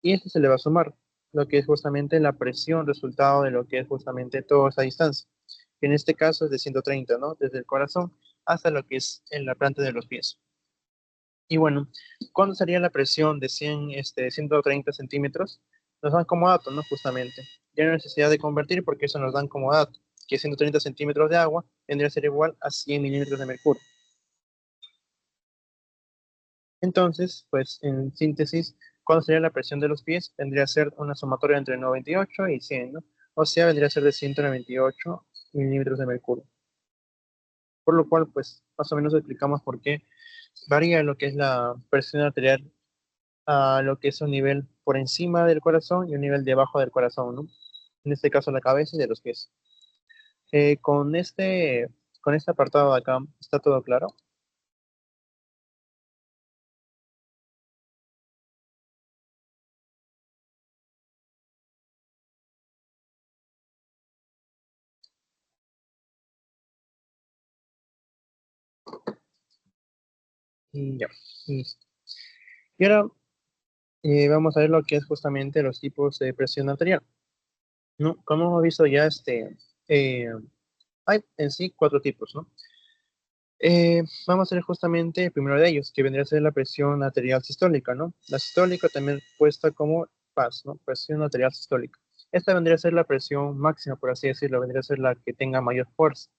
Y esto se le va a sumar lo que es justamente la presión resultado de lo que es justamente toda esa distancia, que en este caso es de 130, ¿no? Desde el corazón hasta lo que es en la planta de los pies. Y bueno, ¿cuándo sería la presión de 130 centímetros? Nos dan como dato, ¿no? Justamente. Ya no hay necesidad de convertir porque eso nos dan como dato, que 130 centímetros de agua vendría a ser igual a 100 milímetros de mercurio. Entonces, pues en síntesis, ¿cuándo sería la presión de los pies? Vendría a ser una sumatoria entre 98 y 100, ¿no? O sea, vendría a ser de 198 milímetros de mercurio. Por lo cual, pues más o menos explicamos por qué varía lo que es la presión arterial a lo que es un nivel por encima del corazón y un nivel debajo del corazón, ¿no? En este caso la cabeza y de los pies. Con este apartado de acá, ¿está todo claro? Y ya, listo. Y ahora vamos a ver lo que es justamente los tipos de presión arterial, ¿no? Como hemos visto ya, eh, hay en sí cuatro tipos, ¿no? Vamos a ver justamente el primero de ellos, que vendría a ser la presión arterial sistólica, ¿no? La sistólica también puesta como PAS, ¿no? Presión arterial sistólica. Esta vendría a ser la presión máxima, por así decirlo, vendría a ser la que tenga mayor fuerza.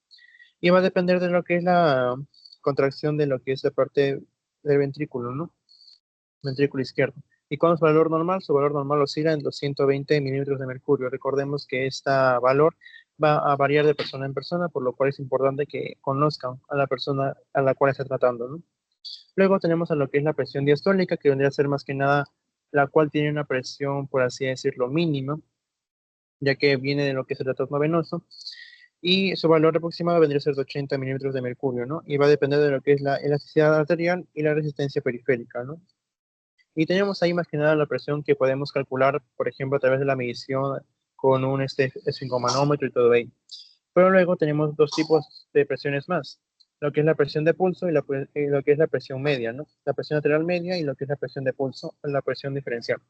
Y va a depender de lo que es la contracción de lo que es la parte del ventrículo, ¿no? Ventrículo izquierdo. ¿Y cuál es su valor normal? Su valor normal oscila en los 120 milímetros de mercurio. Recordemos que este valor va a variar de persona en persona, por lo cual es importante que conozcan a la persona a la cual está tratando, ¿no? Luego tenemos a lo que es la presión diastólica, que vendría a ser más que nada la cual tiene una presión, por así decirlo, mínima, ya que viene de lo que es el retorno venoso, y su valor aproximado vendría a ser de 80 milímetros de mercurio, ¿no? Y va a depender de lo que es la elasticidad arterial y la resistencia periférica, ¿no? Y tenemos ahí más que nada la presión que podemos calcular, por ejemplo, a través de la medición con un esfingomanómetro y todo ello. Pero luego tenemos dos tipos de presiones más, lo que es la presión de pulso y lo que es la presión media, ¿no? La presión arterial media y lo que es la presión de pulso, la presión diferencial.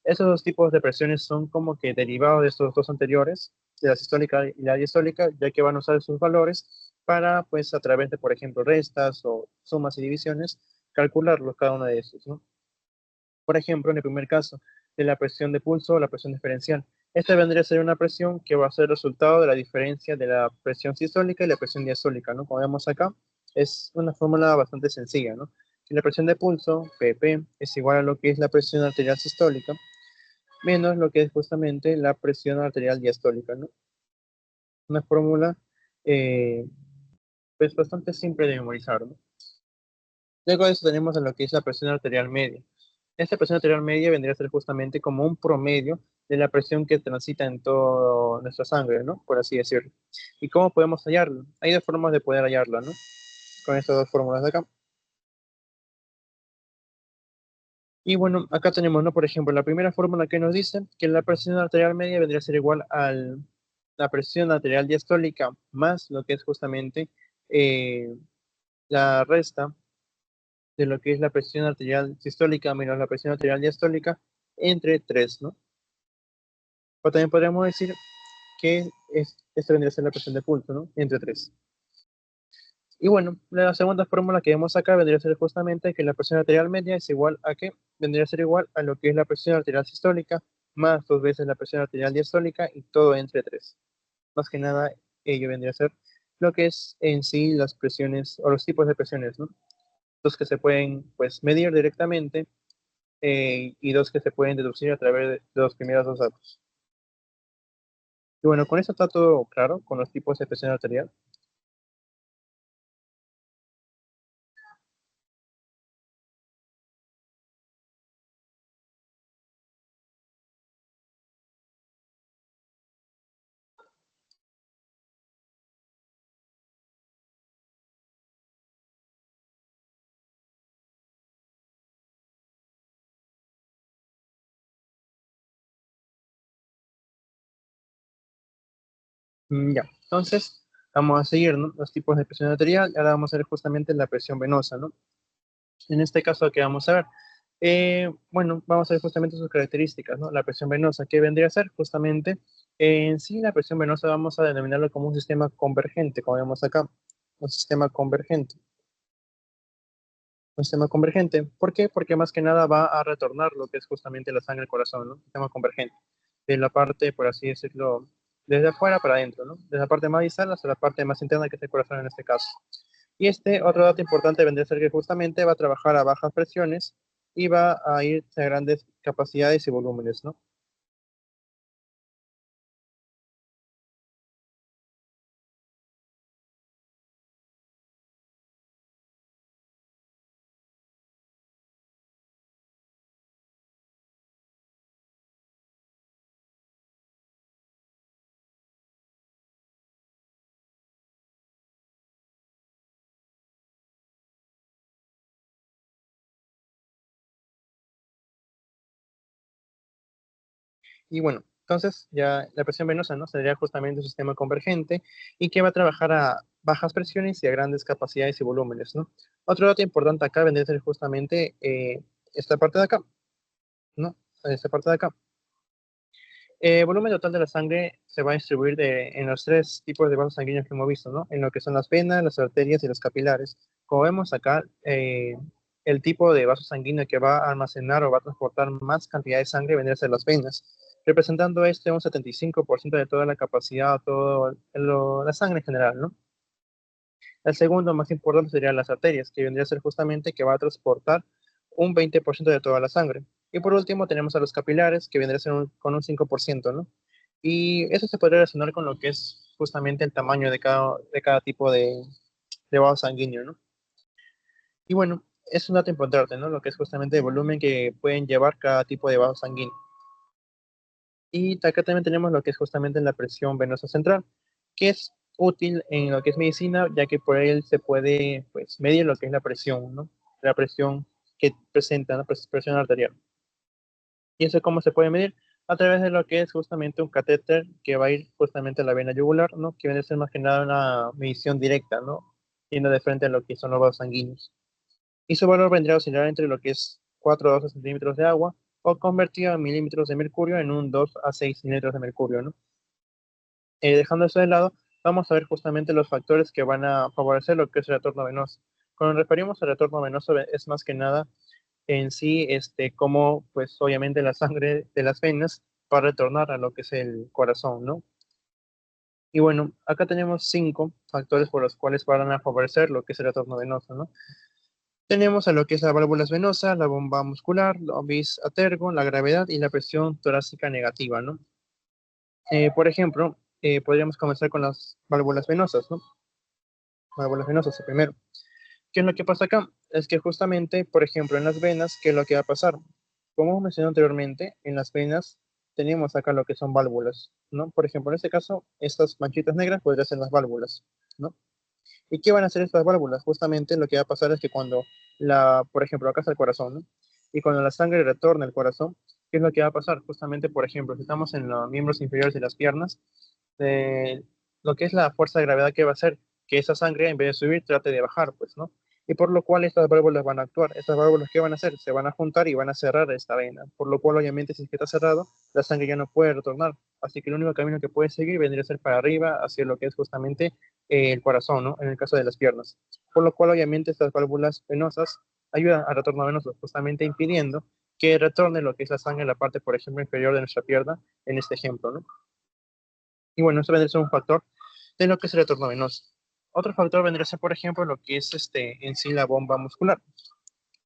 Esos dos tipos de presiones son como que derivados de estos dos anteriores, de la sistólica y la diastólica, ya que van a usar sus valores para, pues, a través de, por ejemplo, restas o sumas y divisiones, calcularlos cada uno de estos, ¿no? Por ejemplo, en el primer caso, de la presión de pulso o la presión diferencial. Esta vendría a ser una presión que va a ser resultado de la diferencia de la presión sistólica y la presión diastólica, ¿no? Como vemos acá, es una fórmula bastante sencilla, ¿no? Que la presión de pulso, PP, es igual a lo que es la presión arterial sistólica, menos lo que es justamente la presión arterial diastólica, ¿no? Una fórmula, eh, pues, bastante simple de memorizar, ¿no? Luego de eso tenemos a lo que es la presión arterial media. Esta presión arterial media vendría a ser justamente como un promedio de la presión que transita en toda nuestra sangre, ¿no? Por así decirlo. ¿Y cómo podemos hallarlo? Hay dos formas de poder hallarlo, ¿no? Con estas dos fórmulas de acá. Y bueno, acá tenemos, ¿no? Por ejemplo, la primera fórmula que nos dice que la presión arterial media vendría a ser igual a la presión arterial diastólica más lo que es justamente eh, la resta de lo que es la presión arterial sistólica menos la presión arterial diastólica entre 3, ¿no? O también podríamos decir que esta vendría a ser la presión de pulso, ¿no? Entre 3. Y bueno, la segunda fórmula que vemos acá vendría a ser justamente que la presión arterial media es igual a que vendría a ser igual a lo que es la presión arterial sistólica más dos veces la presión arterial diastólica y todo entre 3. Más que nada, ello vendría a ser lo que es en sí las presiones o los tipos de presiones, ¿no? Los que se pueden, pues, medir directamente y dos que se pueden deducir a través de los primeros dos datos. Y bueno, con eso está todo claro, con los tipos de presión arterial. Ya, entonces vamos a seguir, ¿no? Los tipos de presión arterial. Ahora vamos a ver justamente la presión venosa, ¿no? En este caso, ¿qué vamos a ver? Bueno, vamos a ver justamente sus características, ¿no? La presión venosa, ¿qué vendría a ser? Justamente, en sí, la presión venosa vamos a denominarlo como un sistema convergente, como vemos acá, un sistema convergente. Un sistema convergente. ¿Por qué? Porque más que nada va a retornar lo que es justamente la sangre al corazón, ¿no? Sistema convergente. De la parte, por así decirlo, desde afuera para adentro, ¿no? Desde la parte más distal hasta la parte más interna, que es el corazón en este caso. Y este otro dato importante vendría a ser que justamente va a trabajar a bajas presiones y va a ir a grandes capacidades y volúmenes, ¿no? Y bueno, entonces ya la presión venosa, ¿no? Sería justamente un sistema convergente y que va a trabajar a bajas presiones y a grandes capacidades y volúmenes, ¿no? Otro dato importante acá vendría a ser justamente esta parte de acá, ¿no? Esta parte de acá. El volumen total de la sangre se va a distribuir en los tres tipos de vasos sanguíneos que hemos visto, ¿no? En lo que son las venas, las arterias y los capilares. Como vemos acá, el tipo de vaso sanguíneo que va a almacenar o va a transportar más cantidad de sangre vendría a ser las venas, representando un 75% de toda la capacidad, toda la sangre en general, ¿no? El segundo más importante serían las arterias, que vendría a ser justamente que va a transportar un 20% de toda la sangre. Y por último tenemos a los capilares, que vendría a ser con un 5%, ¿no? Y eso se podría relacionar con lo que es justamente el tamaño de cada tipo de vaso sanguíneo, ¿no? Y bueno, es un dato importante, ¿no? Lo que es justamente el volumen que pueden llevar cada tipo de vaso sanguíneo. Y acá también tenemos lo que es justamente la presión venosa central, que es útil en lo que es medicina, ya que por él se puede, pues, medir lo que es la presión, ¿no? La presión que presenta la presión arterial. ¿Y eso cómo se puede medir? A través de lo que es justamente un catéter que va a ir justamente a la vena yugular, ¿no? Que viene a ser más que nada una medición directa, ¿no? Yendo de frente a lo que son los vasos sanguíneos. Y su valor vendría a oscilar entre lo que es 4 a 12 centímetros de agua o convertido en milímetros de mercurio en un 2 a 6 milímetros de mercurio, ¿no? Dejando eso de lado, vamos a ver justamente los factores que van a favorecer lo que es el retorno venoso. Cuando nos referimos al retorno venoso, es más que nada en sí, cómo, pues obviamente la sangre de las venas va a retornar a lo que es el corazón, ¿no? Y bueno, acá tenemos 5 factores por los cuales van a favorecer lo que es el retorno venoso, ¿no? Tenemos a lo que es las válvulas venosas, la bomba muscular, la ovis a tergo, la gravedad y la presión torácica negativa, ¿no? Por ejemplo, podríamos comenzar con las válvulas venosas, ¿no? Válvulas venosas, el primero. ¿Qué es lo que pasa acá? Es que justamente, por ejemplo, en las venas, ¿qué es lo que va a pasar? Como mencioné anteriormente, en las venas tenemos acá lo que son válvulas, ¿no? Por ejemplo, en este caso, estas manchitas negras podrían ser las válvulas, ¿no? ¿Y qué van a hacer estas válvulas? Justamente lo que va a pasar es que cuando por ejemplo, acá está el corazón, ¿no? Y cuando la sangre retorna al corazón, ¿qué es lo que va a pasar? Justamente, por ejemplo, si estamos en los miembros inferiores de las piernas, eh, lo que es la fuerza de gravedad que va a hacer que esa sangre, en vez de subir, trate de bajar, pues, ¿no? Y por lo cual estas válvulas van a actuar. Estas válvulas, ¿qué van a hacer? Se van a juntar y van a cerrar esta vena. Por lo cual, obviamente, si es que está cerrado, la sangre ya no puede retornar. Así que el único camino que puede seguir vendría a ser para arriba, hacia lo que es justamente el corazón, ¿no? En el caso de las piernas. Por lo cual, obviamente, estas válvulas venosas ayudan al retorno venoso, justamente impidiendo que retorne lo que es la sangre en la parte, por ejemplo, inferior de nuestra pierna, en este ejemplo, ¿no? Y bueno, eso vendría a ser un factor de lo que es el retorno venoso. Otro factor vendría a ser, por ejemplo, lo que es en sí la bomba muscular.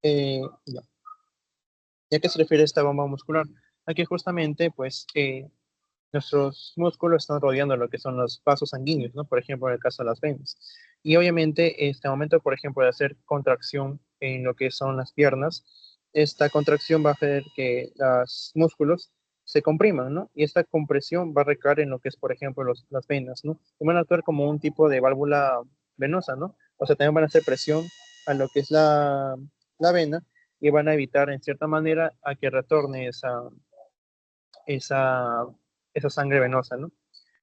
Ya. ¿Y a qué se refiere esta bomba muscular? A que justamente, pues, nuestros músculos están rodeando lo que son los vasos sanguíneos, ¿no? Por ejemplo, en el caso de las venas. Y obviamente, este momento, por ejemplo, de hacer contracción en lo que son las piernas, esta contracción va a hacer que los músculos se compriman, ¿no? Y esta compresión va a recaer en lo que es, por ejemplo, las venas, ¿no? Y van a actuar como un tipo de válvula venosa, ¿no? O sea, también van a hacer presión a lo que es la vena y van a evitar, en cierta manera, a que retorne esa, esa sangre venosa, ¿no?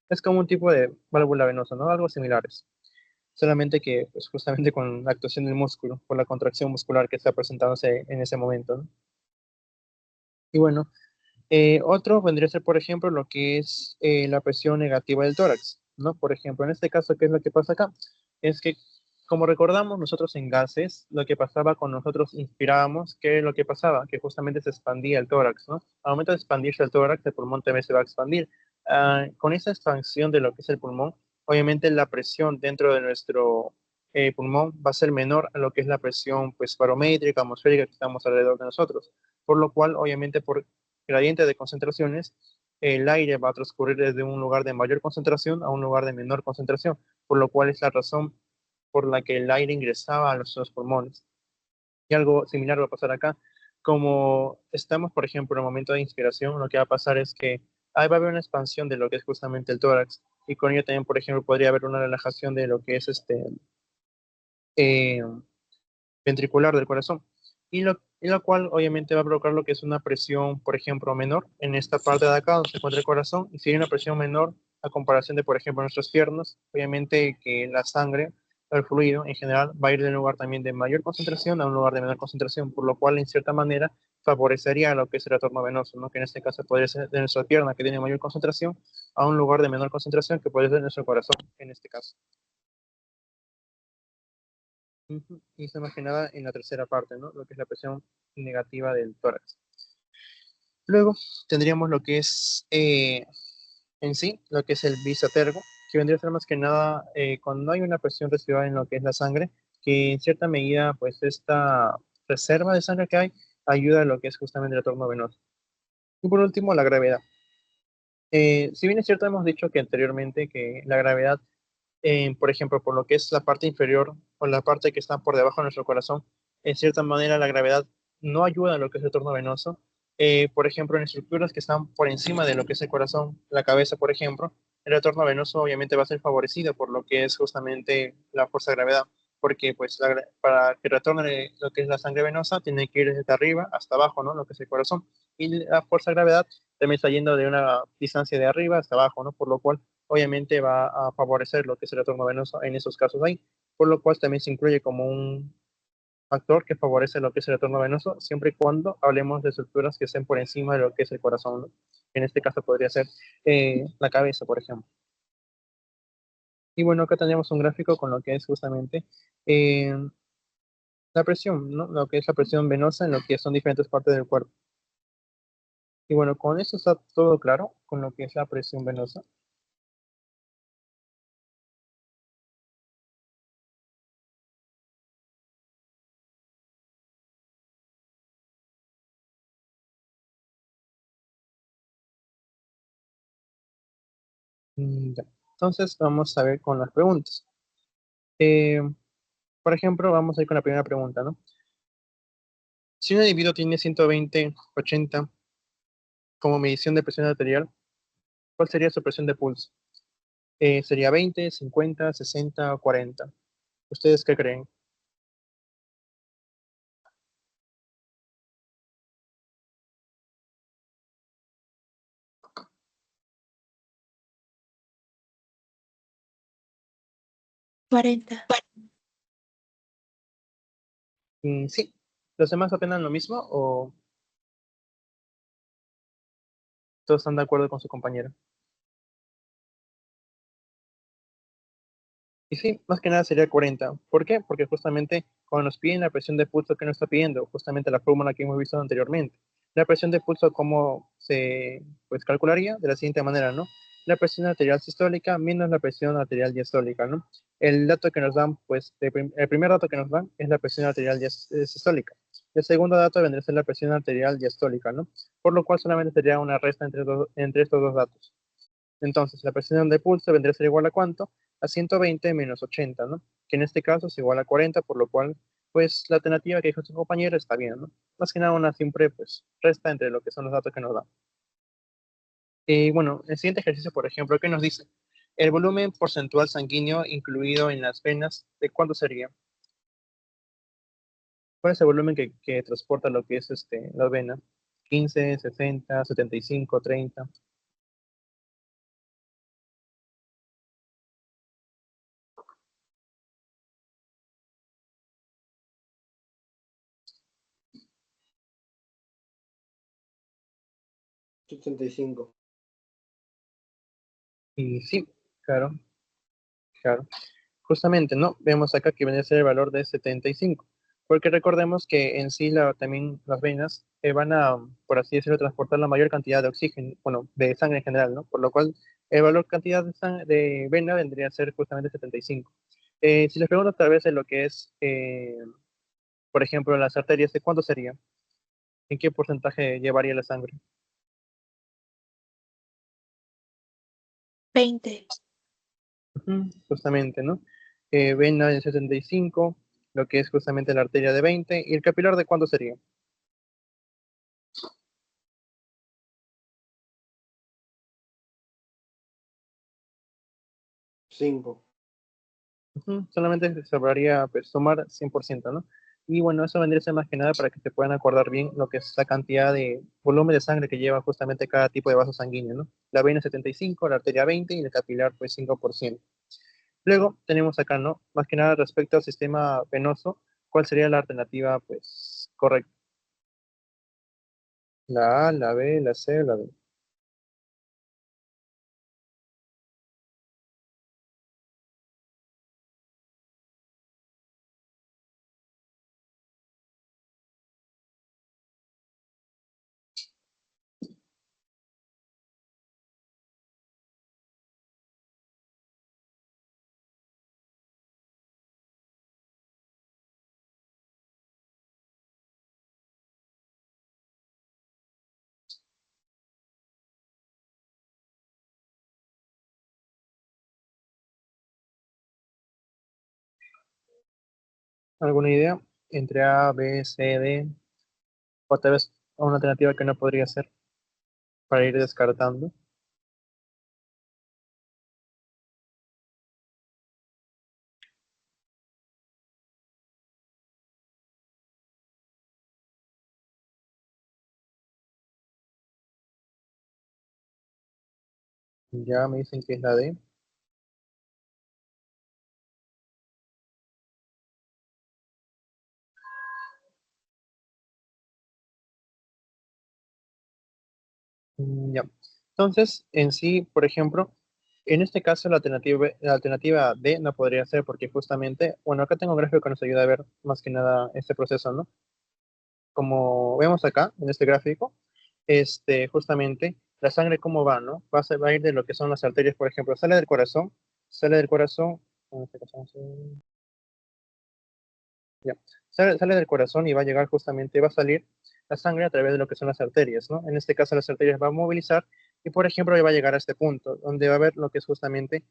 Es como un tipo de válvula venosa, ¿no? Algo similares. Solamente que, pues, justamente con la actuación del músculo, por la contracción muscular que está presentándose en ese momento, ¿no? Y bueno, otro vendría a ser, por ejemplo, lo que es la presión negativa del tórax, ¿no? Por ejemplo, en este caso, ¿qué es lo que pasa acá? Es que, como recordamos nosotros en gases, lo que pasaba cuando nosotros inspirábamos, ¿qué es lo que pasaba? Que justamente se expandía el tórax, ¿no? Al momento de expandirse el tórax, el pulmón también se va a expandir. Con esa expansión de lo que es el pulmón, obviamente la presión dentro de nuestro pulmón va a ser menor a lo que es la presión, pues, barométrica, atmosférica que estamos alrededor de nosotros. Por lo cual, obviamente, por gradiente de concentraciones, el aire va a transcurrir desde un lugar de mayor concentración a un lugar de menor concentración, por lo cual es la razón por la que el aire ingresaba a los pulmones. Y algo similar va a pasar acá. Como estamos, por ejemplo, en el momento de inspiración, lo que va a pasar es que ahí va a haber una expansión de lo que es justamente el tórax, y con ello también, por ejemplo, podría haber una relajación de lo que es eh, ventricular del corazón, y lo cual obviamente va a provocar lo que es una presión, por ejemplo, menor en esta parte de acá donde se encuentra el corazón, y si hay una presión menor a comparación de, por ejemplo, nuestras piernas, obviamente que la sangre, el fluido en general, va a ir de un lugar también de mayor concentración a un lugar de menor concentración, por lo cual, en cierta manera, favorecería lo que es el retorno venoso, ¿no? Que en este caso podría ser de nuestra pierna, que tiene mayor concentración, a un lugar de menor concentración, que puede ser nuestro corazón, en este caso. Ujú. Y eso más que nada en la tercera parte, ¿no? Lo que es la presión negativa del tórax. Luego tendríamos lo que es en sí, lo que es el bisatergo, que vendría a ser más que nada cuando hay una presión residual en lo que es la sangre, que en cierta medida, pues esta reserva de sangre que hay ayuda a lo que es justamente el retorno venoso. Y por último, la gravedad. Si bien es cierto, hemos dicho que anteriormente que la gravedad, por ejemplo, por lo que es la parte inferior o la parte que está por debajo de nuestro corazón, en cierta manera la gravedad no ayuda a lo que es el retorno venoso. Por ejemplo, en estructuras que están por encima de lo que es el corazón, la cabeza, por ejemplo, el retorno venoso obviamente va a ser favorecido por lo que es justamente la fuerza de gravedad, porque pues para que retorne lo que es la sangre venosa tiene que ir desde arriba hasta abajo, ¿no? Lo que es el corazón. Y la fuerza de gravedad también está yendo de una distancia de arriba hasta abajo, ¿no? Por lo cual obviamente va a favorecer lo que es el retorno venoso en esos casos ahí, por lo cual también se incluye como un factor que favorece lo que es el retorno venoso, siempre y cuando hablemos de estructuras que estén por encima de lo que es el corazón, ¿no? En este caso podría ser la cabeza, por ejemplo. Y bueno, acá tenemos un gráfico con lo que es justamente eh, la presión, ¿no? Lo que es la presión venosa en lo que son diferentes partes del cuerpo. Y bueno, con eso está todo claro, con lo que es la presión venosa. Ya. Entonces vamos a ver con las preguntas. Eh, por ejemplo, vamos a ir con la primera pregunta, ¿no? Si un individuo tiene 120/80 como medición de presión arterial, ¿cuál sería su presión de pulso? ¿Sería 20, 50, 60 o 40? ¿Ustedes qué creen? 40. Sí. ¿Los demás opinan lo mismo o todos están de acuerdo con su compañero? Y sí, más que nada sería 40. ¿Por qué? Porque justamente cuando nos piden la presión de pulso, ¿qué nos está pidiendo? Justamente la fórmula que hemos visto anteriormente. La presión de pulso, ¿cómo se pues, calcularía? De la siguiente manera, ¿no? La presión arterial sistólica menos la presión arterial diastólica, ¿no? El dato que nos dan, pues, el primer dato que nos dan es la presión arterial sistólica. El segundo dato vendría a ser la presión arterial diastólica, ¿no? Por lo cual solamente sería una resta entre estos dos datos. Entonces, la presión de pulso vendría a ser igual a ¿cuánto? A 120 menos 80, ¿no? Que en este caso es igual a 40, por lo cual, pues, la alternativa que dijo su compañero está bien, ¿no? Más que nada una siempre, pues, resta entre lo que son los datos que nos da. Y bueno, el siguiente ejercicio, por ejemplo, ¿qué nos dice? El volumen porcentual sanguíneo incluido en las venas, ¿de cuánto sería? ¿Cuál es el volumen que transporta lo que es la vena? 15, 60, 75, 30. 75. Y sí, claro, claro. Justamente, ¿no? Vemos acá que viene a ser el valor de 75, porque recordemos que en sí también las venas van a, por así decirlo, transportar la mayor cantidad de oxígeno, bueno, de sangre en general, ¿no? Por lo cual el valor cantidad de vena vendría a ser justamente 75. Si les pregunto tal vez de lo que es, por ejemplo, las arterias, ¿de cuánto sería? ¿En qué porcentaje llevaría la sangre? 20. Ujú, justamente, ¿no? Vena de 75, lo que es justamente la arteria de 20, y el capilar de cuánto sería. 5. Ujú, solamente se habría pues sumar 100%, ¿no? Y bueno, eso vendría a ser más que nada para que se puedan acordar bien lo que es la cantidad de volumen de sangre que lleva justamente cada tipo de vaso sanguíneo, ¿no? La vena 75, la arteria 20 y el capilar pues 5%. Luego tenemos acá, ¿no? Más que nada respecto al sistema venoso, ¿cuál sería la alternativa pues correcta? La A, la B, la C o la D. ¿Alguna idea? Entre A, B, C, D, o tal vez una alternativa que no podría ser para ir descartando. Ya me dicen que es la D. Ya. Entonces, en sí, por ejemplo, en este caso la alternativa D no podría ser porque justamente, bueno, acá tengo un gráfico que nos ayuda a ver más que nada este proceso, ¿no? Como vemos acá en este gráfico, justamente la sangre cómo va, ¿no? Va a ir de lo que son las arterias, por ejemplo, sale del corazón, en este caso, ya. Sale del corazón y va a llegar justamente, va a salir la sangre a través de lo que son las arterias, ¿no? En este caso las arterias va a movilizar y, por ejemplo, va a llegar a este punto, donde va a haber lo que es justamente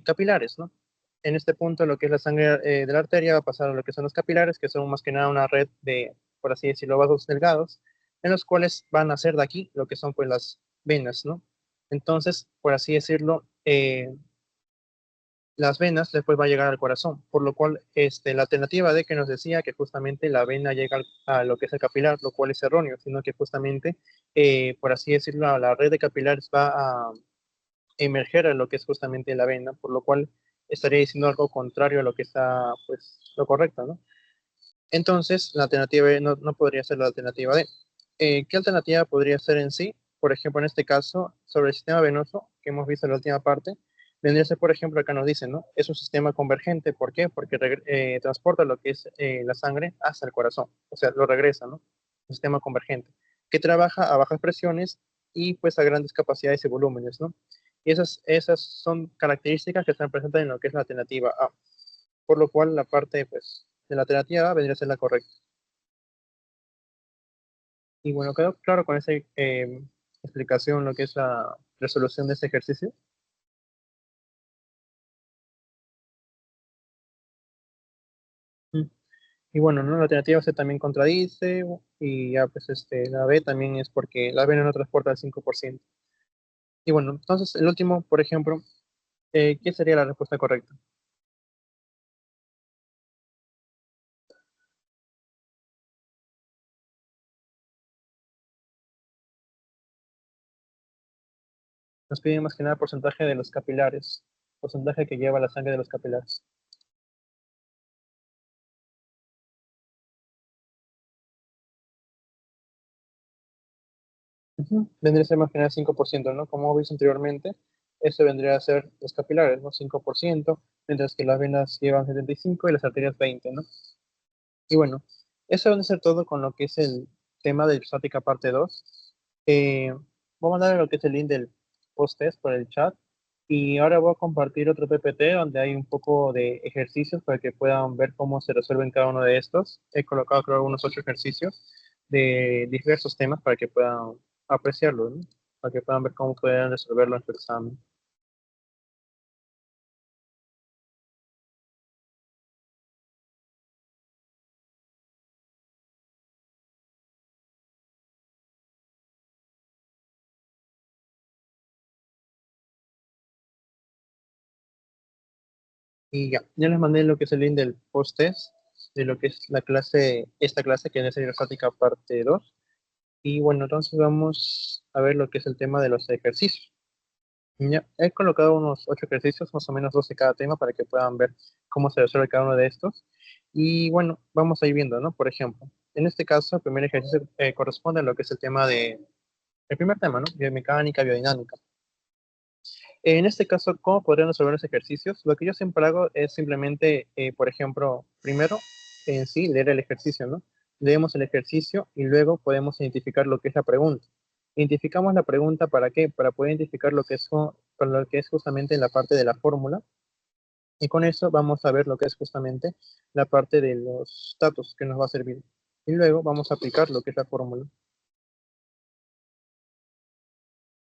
capilares, ¿no? En este punto lo que es la sangre de la arteria va a pasar a lo que son los capilares, que son más que nada una red de, por así decirlo, vasos delgados, en los cuales van a ser de aquí lo que son pues las venas, ¿no? Entonces, por así decirlo, las venas después va a llegar al corazón, por lo cual la alternativa de que nos decía que justamente la vena llega a lo que es el capilar, lo cual es erróneo, sino que justamente, por así decirlo, la red de capilares va a emerger a lo que es justamente la vena, por lo cual estaría diciendo algo contrario a lo que está, pues, lo correcto, ¿no? Entonces, la alternativa B no podría ser la alternativa D. ¿Qué alternativa podría ser en sí? Por ejemplo, en este caso, sobre el sistema venoso, que hemos visto en la última parte, vendría a ser, por ejemplo, acá nos dice, ¿no? Es un sistema convergente. ¿Por qué? Porque transporta lo que es la sangre hasta el corazón, o sea, lo regresa, ¿no? Un sistema convergente, que trabaja a bajas presiones y pues a grandes capacidades y volúmenes, ¿no? Y esas son características que están presentes en lo que es la alternativa A, por lo cual la parte, pues, de la alternativa A vendría a ser la correcta. Y bueno, quedó claro con esa explicación lo que es la resolución de este ejercicio. Mm. Y bueno, ¿no? La alternativa C también contradice, y ya pues la B también es porque la B no transporta al 5%. Y bueno, entonces el último, por ejemplo, ¿qué sería la respuesta correcta? Nos piden más que nada porcentaje de los capilares, porcentaje que lleva la sangre de los capilares. Vendría a ser más que nada 5%, ¿no? Como viste anteriormente, eso vendría a ser los capilares, ¿no? 5%, mientras que las venas llevan 75 y las arterias 20, ¿no? Y bueno, eso va a ser todo con lo que es el tema de estática parte 2. Voy a mandar lo que es el link del post-test por el chat. Y ahora voy a compartir otro PPT donde hay un poco de ejercicios para que puedan ver cómo se resuelven cada uno de estos. He colocado, creo, unos 8 ejercicios de diversos temas para que puedan apreciarlos, ¿no? Para que puedan ver cómo pueden resolverlo en su examen. Y ya les mandé lo que es el link del post-test, de lo que es la clase, esta clase que es hidrostática parte 2. Y bueno, entonces vamos a ver lo que es el tema de los ejercicios. Ya, he colocado unos 8 ejercicios, más o menos 12 cada tema, para que puedan ver cómo se resuelve cada uno de estos. Y bueno, vamos a ir viendo, ¿no? Por ejemplo, en este caso, el primer ejercicio corresponde a lo que es el tema el primer tema, ¿no? Biomecánica, biodinámica. En este caso, ¿cómo podrían resolver los ejercicios? Lo que yo siempre hago es simplemente, por ejemplo, primero, en sí, leer el ejercicio, ¿no? Leemos el ejercicio y luego podemos identificar lo que es la pregunta. Identificamos la pregunta ¿para qué? Para poder identificar lo que es, para lo que es justamente la parte de la fórmula. Y con eso vamos a ver lo que es justamente la parte de los datos que nos va a servir. Y luego vamos a aplicar lo que es la fórmula.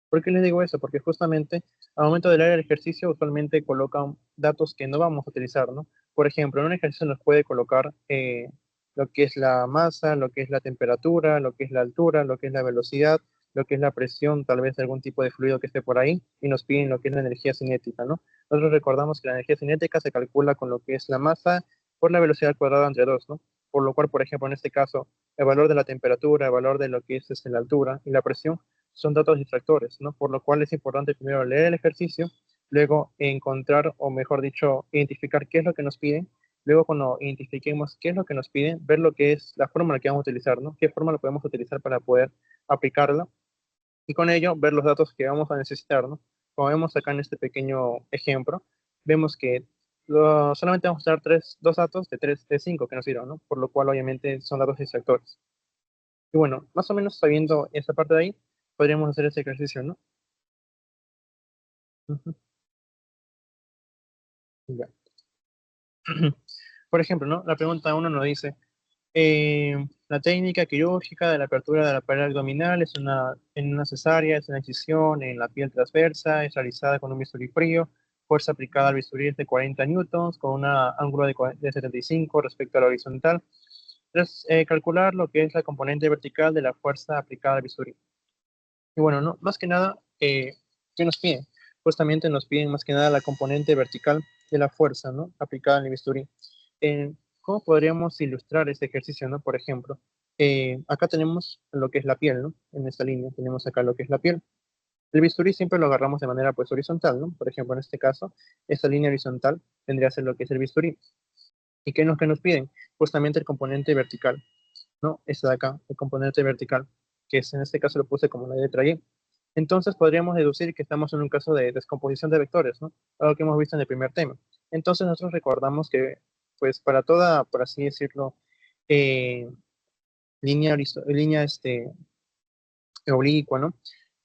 ¿Por qué les digo eso? Porque justamente al momento de leer el ejercicio usualmente colocan datos que no vamos a utilizar, ¿no? Por ejemplo, en un ejercicio nos puede colocar lo que es la masa, lo que es la temperatura, lo que es la altura, lo que es la velocidad, lo que es la presión, tal vez de algún tipo de fluido que esté por ahí, y nos piden lo que es la energía cinética, ¿no? Nosotros recordamos que la energía cinética se calcula con lo que es la masa por la velocidad cuadrada entre 2, ¿no? Por lo cual, por ejemplo, en este caso, el valor de la temperatura, el valor de lo que es la altura y la presión son datos distractores, ¿no? Por lo cual es importante primero leer el ejercicio, luego encontrar, o mejor dicho, identificar qué es lo que nos piden, luego cuando identifiquemos qué es lo que nos piden, ver lo que es la fórmula que vamos a utilizar, ¿no? Qué fórmula podemos utilizar para poder aplicarla, y con ello ver los datos que vamos a necesitar, ¿no? Como vemos acá en este pequeño ejemplo, vemos que solamente vamos a dar dos datos de 5 que nos dieron, ¿no? Por lo cual obviamente son datos distractores. Y bueno, más o menos sabiendo esta parte de ahí, podríamos hacer ese ejercicio, ¿no? Ujú. Ya. Por ejemplo, ¿no? La pregunta 1 nos dice, la técnica quirúrgica de la apertura de la pared abdominal es en una cesárea, es una incisión en la piel transversa, es realizada con un bisturí frío, fuerza aplicada al bisturí es de 40 newtons, con un ángulo de 75 respecto a la horizontal. Entonces, calcular lo que es la componente vertical de la fuerza aplicada al bisturí. Y bueno, no, más que nada, ¿qué nos piden? Justamente nos piden más que nada la componente vertical de la fuerza, ¿no? Aplicada en el bisturí. ¿Cómo podríamos ilustrar este ejercicio, ¿no? Por ejemplo, acá tenemos lo que es la piel, ¿no? En esta línea tenemos acá lo que es la piel. El bisturí siempre lo agarramos de manera pues horizontal, ¿no? Por ejemplo, en este caso, esta línea horizontal vendría a ser lo que es el bisturí. ¿Y qué es lo que nos piden? Justamente el componente vertical, ¿no? Este de acá, el componente vertical, que es, en este caso lo puse como la letra Y. Entonces podríamos deducir que estamos en un caso de descomposición de vectores, ¿no? Algo que hemos visto en el primer tema. Entonces nosotros recordamos que, pues para toda, por así decirlo, eh, línea oblicua, ¿no?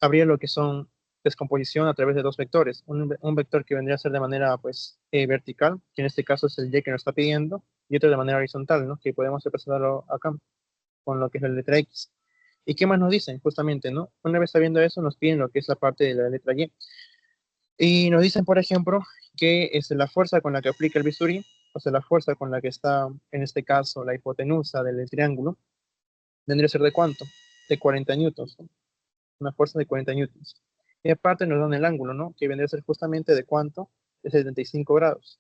Habría lo que son descomposición a través de dos vectores. Un vector que vendría a ser de manera, pues, vertical, que en este caso es el Y que nos está pidiendo, y otro de manera horizontal, ¿no? Que podemos representarlo acá con lo que es la letra X. ¿Y qué más nos dicen? Justamente, ¿no? Una vez sabiendo eso, nos piden lo que es la parte de la letra Y. Y nos dicen, por ejemplo, que es la fuerza con la que aplica el bisturí, o sea, la fuerza con la que está, en este caso, la hipotenusa del triángulo, vendría a ser de cuánto? De 40 newtons, ¿no? Una fuerza de 40 newtons. Y aparte nos dan el ángulo, ¿no? Que vendría a ser justamente de cuánto? De 75 grados.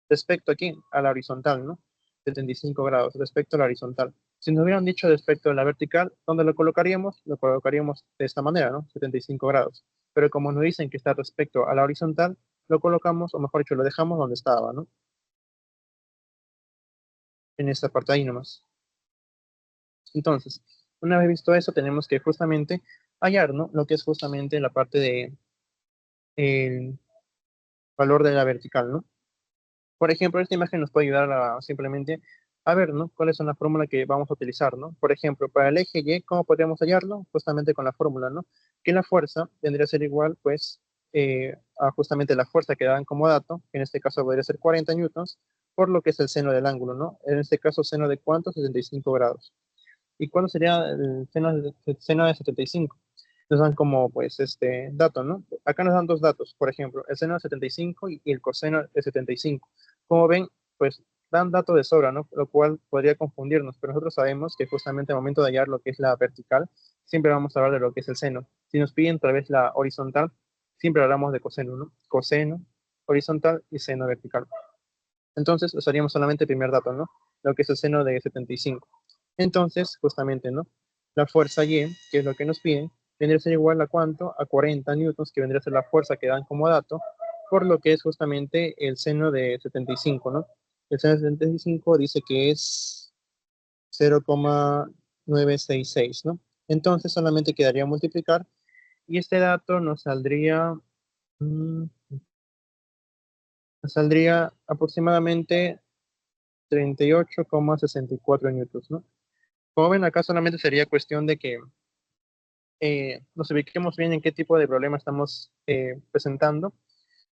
Respecto aquí, a la horizontal, ¿no? 75 grados, respecto a la horizontal. Si nos hubieran dicho respecto a la vertical, ¿dónde lo colocaríamos? Lo colocaríamos de esta manera, ¿no? 75 grados. Pero como nos dicen que está respecto a la horizontal, lo colocamos, o mejor dicho, lo dejamos donde estaba, ¿no? En esta parte ahí nomás. Entonces, una vez visto eso, tenemos que justamente hallar, ¿no? Lo que es justamente la parte de el valor de la vertical, ¿no? Por ejemplo, esta imagen nos puede ayudar a simplemente a ver, ¿no? ¿Cuál es la fórmula que vamos a utilizar, ¿no? Por ejemplo, para el eje Y, ¿cómo podríamos hallarlo? Justamente con la fórmula, ¿no? Que la fuerza tendría que ser igual, pues, a justamente la fuerza que dan como dato, que en este caso podría ser 40 newtons, por lo que es el seno del ángulo, ¿no? En este caso, ¿seno de cuánto? 75 grados. ¿Y cuándo sería el seno de 75? Nos dan como, pues, este dato, ¿no? Acá nos dan dos datos, por ejemplo, el seno de 75 y el coseno de 75. Como ven, pues, dan dato de sobra, ¿no? Lo cual podría confundirnos, pero nosotros sabemos que justamente al momento de hallar lo que es la vertical, siempre vamos a hablar de lo que es el seno. Si nos piden otra vez la horizontal, siempre hablamos de coseno, ¿no? Coseno, horizontal y seno vertical. Entonces, usaríamos solamente el primer dato, ¿no? Lo que es el seno de 75. Entonces, justamente, ¿no? La fuerza Y, que es lo que nos piden, vendría a ser igual a cuánto? A 40 newtons, que vendría a ser la fuerza que dan como dato, por lo que es justamente el seno de 75, ¿no? El seno de 75 dice que es 0,966, ¿no? Entonces, solamente quedaría multiplicar, y este dato mm, nos saldría aproximadamente 38,64 newtons, ¿no? Como ven, acá solamente sería cuestión de que nos ubiquemos bien en qué tipo de problema estamos presentando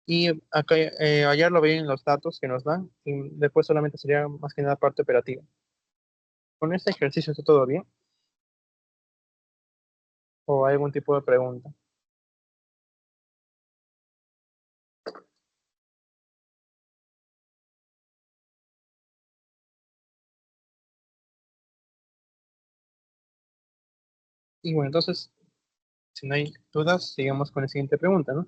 y acá hallarlo bien en los datos que nos dan y después solamente sería más que nada parte operativa. ¿Con este ejercicio está todo bien? ¿O hay algún tipo de pregunta? Y bueno, entonces, si no hay dudas, sigamos con la siguiente pregunta, ¿no?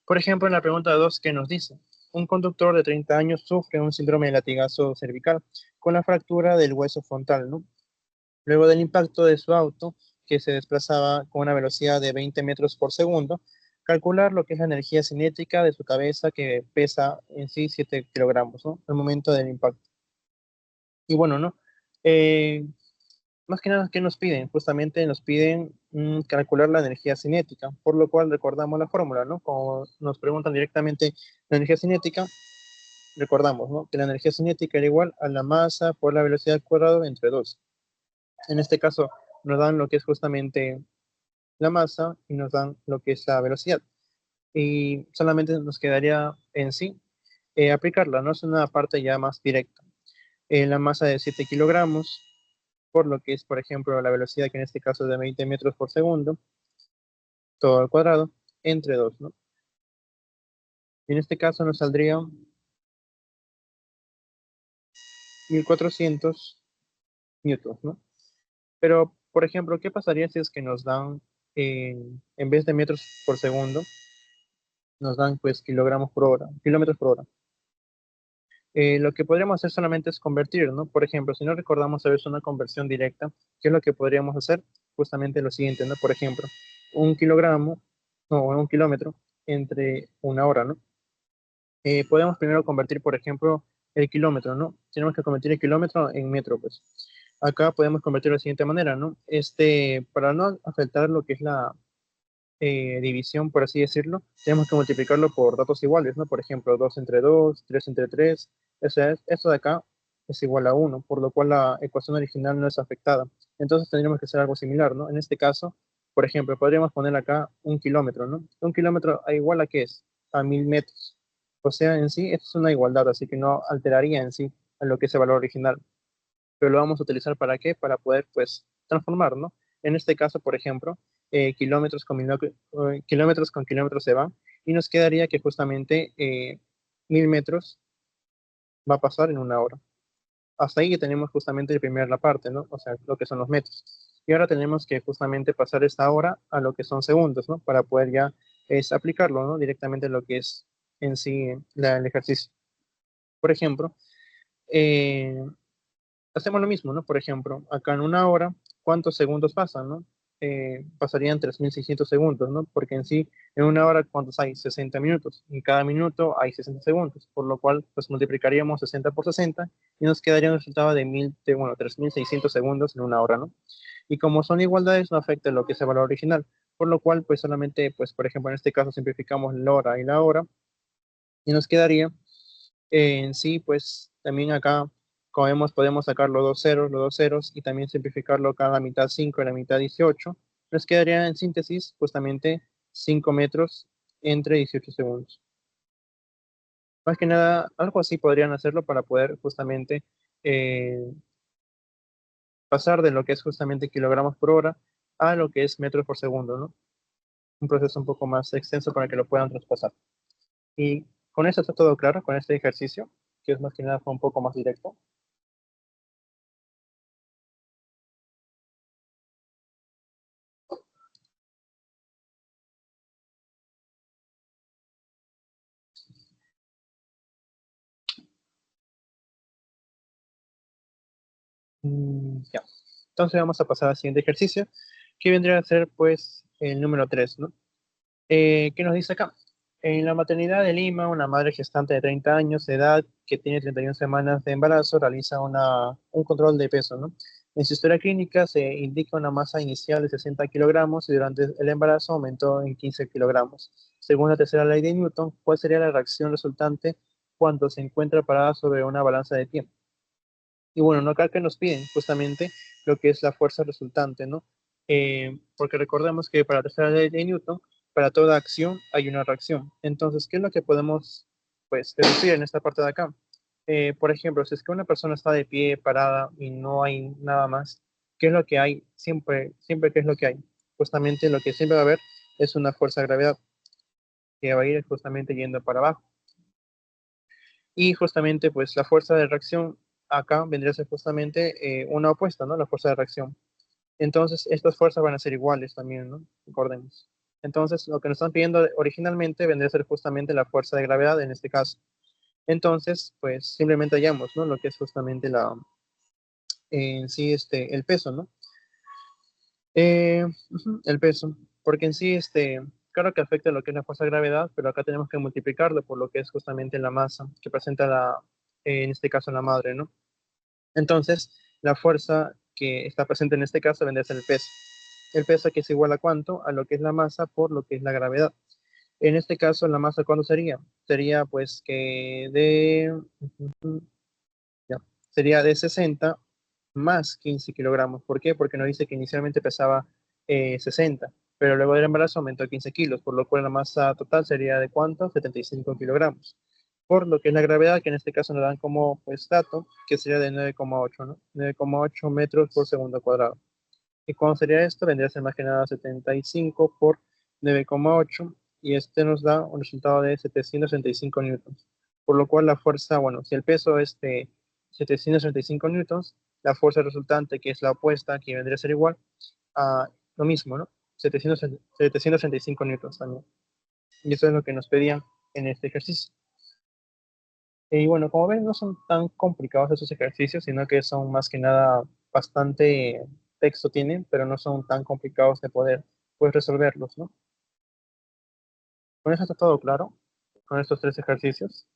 Por ejemplo, en la pregunta 2, ¿qué nos dice? Un conductor de 30 años sufre un síndrome de latigazo cervical con la fractura del hueso frontal, ¿no? Luego del impacto de su auto, que se desplazaba con una velocidad de 20 metros por segundo, calcular lo que es la energía cinética de su cabeza, que pesa en sí 7 kilogramos, ¿no? Al momento del impacto. Y bueno, ¿no? Eh, Más que nada, ¿qué nos piden? Justamente nos piden calcular la energía cinética, por lo cual recordamos la fórmula, ¿no? Como nos preguntan directamente la energía cinética, recordamos, ¿no? Que la energía cinética era igual a la masa por la velocidad al cuadrado entre 2. En este caso, nos dan lo que es justamente la masa y nos dan lo que es la velocidad. Y solamente nos quedaría en sí aplicarla, ¿no? Es una parte ya más directa. La masa de 7 kilogramos, por lo que es, por ejemplo, la velocidad, que en este caso es de 20 metros por segundo, todo al cuadrado, entre 2, ¿no? Y en este caso nos saldría 1400 newtons, ¿no? Pero, por ejemplo, ¿qué pasaría si es que nos dan, en vez de metros por segundo, nos dan pues kilogramos por hora, kilómetros por hora? Lo que podríamos hacer solamente es convertir, ¿no? Por ejemplo, si no recordamos a veces una conversión directa, ¿qué es lo que podríamos hacer? Justamente lo siguiente, ¿no? Por ejemplo, un kilogramo, no, un kilómetro entre una hora, ¿no? Podemos primero convertir, por ejemplo, el kilómetro, ¿no? Tenemos que convertir el kilómetro en metro, pues. Acá podemos convertir de la siguiente manera, ¿no? Para no afectar lo que es la división, por así decirlo, tenemos que multiplicarlo por datos iguales, ¿no? Por ejemplo, 2 entre 2, 3 entre 3, esto de acá es igual a 1, por lo cual la ecuación original no es afectada. Entonces tendríamos que hacer algo similar, ¿no? En este caso, por ejemplo, podríamos poner acá un kilómetro, ¿no? Un kilómetro a igual a ¿qué es? A 1000 metros. O sea, en sí, esto es una igualdad, así que no alteraría en sí a lo que es el valor original. Pero lo vamos a utilizar ¿para qué? Para poder, pues, transformar, ¿no? En este caso, por ejemplo, kilómetros con kilómetros se van y nos quedaría que justamente 1000 metros va a pasar en una hora. Hasta ahí tenemos justamente la parte, ¿no? O sea, lo que son los metros. Y ahora tenemos que justamente pasar esta hora a lo que son segundos, ¿no? Para poder ya aplicarlo, ¿no? Directamente a lo que es en sí el ejercicio. Por ejemplo, eh, hacemos lo mismo, ¿no? Por ejemplo, acá en una hora, ¿cuántos segundos pasan, no? Pasarían 3600 segundos, ¿no? Porque en sí, en una hora, ¿cuántos hay? 60 minutos. En cada minuto hay 60 segundos, por lo cual, pues multiplicaríamos 60 por 60 y nos quedaría un resultado de, 3600 segundos en una hora, ¿no? Y como son igualdades, no afecta lo que es el valor original, por lo cual, pues solamente, pues por ejemplo, en este caso simplificamos la hora y la hora y nos quedaría en sí, pues también acá, como vemos, podemos sacar los dos ceros y también simplificarlo cada mitad 5 y la mitad 18. Nos quedaría en síntesis justamente 5 metros entre 18 segundos. Más que nada, algo así podrían hacerlo para poder justamente eh, pasar de lo que es justamente kilogramos por hora a lo que es metros por segundo, ¿no? Un proceso un poco más extenso para que lo puedan traspasar. Y con eso está todo claro, con este ejercicio, que es más que nada fue un poco más directo. Ya. Entonces vamos a pasar al siguiente ejercicio, que vendría a ser pues el número 3, ¿no? ¿Qué nos dice acá? En la maternidad de Lima, una madre gestante de 30 años de edad que tiene 31 semanas de embarazo realiza un control de peso, ¿no? En su historia clínica se indica una masa inicial de 60 kilogramos y durante el embarazo aumentó en 15 kilogramos. Según la tercera ley de Newton, ¿cuál sería la reacción resultante cuando se encuentra parada sobre una balanza de tiempo? Y bueno, no acá que nos piden justamente lo que es la fuerza resultante, ¿no? Porque recordemos que para la tercera ley de Newton, para toda acción hay una reacción. Entonces, ¿qué es lo que podemos, pues, deducir en esta parte de acá? Por ejemplo, si es que una persona está de pie, parada y no hay nada más, ¿qué es lo que hay? Siempre, ¿qué es lo que hay? Justamente lo que siempre va a haber es una fuerza de gravedad que va a ir justamente yendo para abajo. Y justamente, pues la fuerza de reacción acá vendría a ser justamente una opuesta, ¿no? La fuerza de reacción. Entonces, estas fuerzas van a ser iguales también, ¿no? Recordemos. Entonces, lo que nos están pidiendo originalmente vendría a ser justamente la fuerza de gravedad en este caso. Entonces, pues simplemente hallamos, ¿no? Lo que es justamente en sí, el peso, ¿no? El peso, porque en sí, claro que afecta lo que es la fuerza de gravedad, pero acá tenemos que multiplicarlo por lo que es justamente la masa que presenta en este caso la madre, ¿no? Entonces, la fuerza que está presente en este caso vendría a ser el peso. El peso que es igual a cuánto, a lo que es la masa por lo que es la gravedad. En este caso, la masa, ¿cuánto sería? Sería pues que ya, sería de 60 más 15 kilogramos. ¿Por qué? Porque nos dice que inicialmente pesaba 60, pero luego del embarazo aumentó a 15 kilos, por lo cual la masa total sería de ¿cuánto? 75 kilogramos. Por lo que es la gravedad, que en este caso nos dan como pues dato, que sería de 9,8, ¿no? 9,8 metros por segundo cuadrado. ¿Y cuándo sería esto? Vendría a ser más que nada 75 por 9,8 y este nos da un resultado de 765 newtons. Por lo cual la fuerza, bueno, si el peso es de 765 newtons, la fuerza resultante, que es la opuesta, que vendría a ser igual a lo mismo, ¿no? 765 newtons también. Y eso es lo que nos pedían en este ejercicio. Y bueno, como ven, no son tan complicados esos ejercicios, sino que son más que nada bastante texto tienen, pero no son tan complicados de poder pues, resolverlos, ¿no? Con eso está todo claro, con estos tres ejercicios.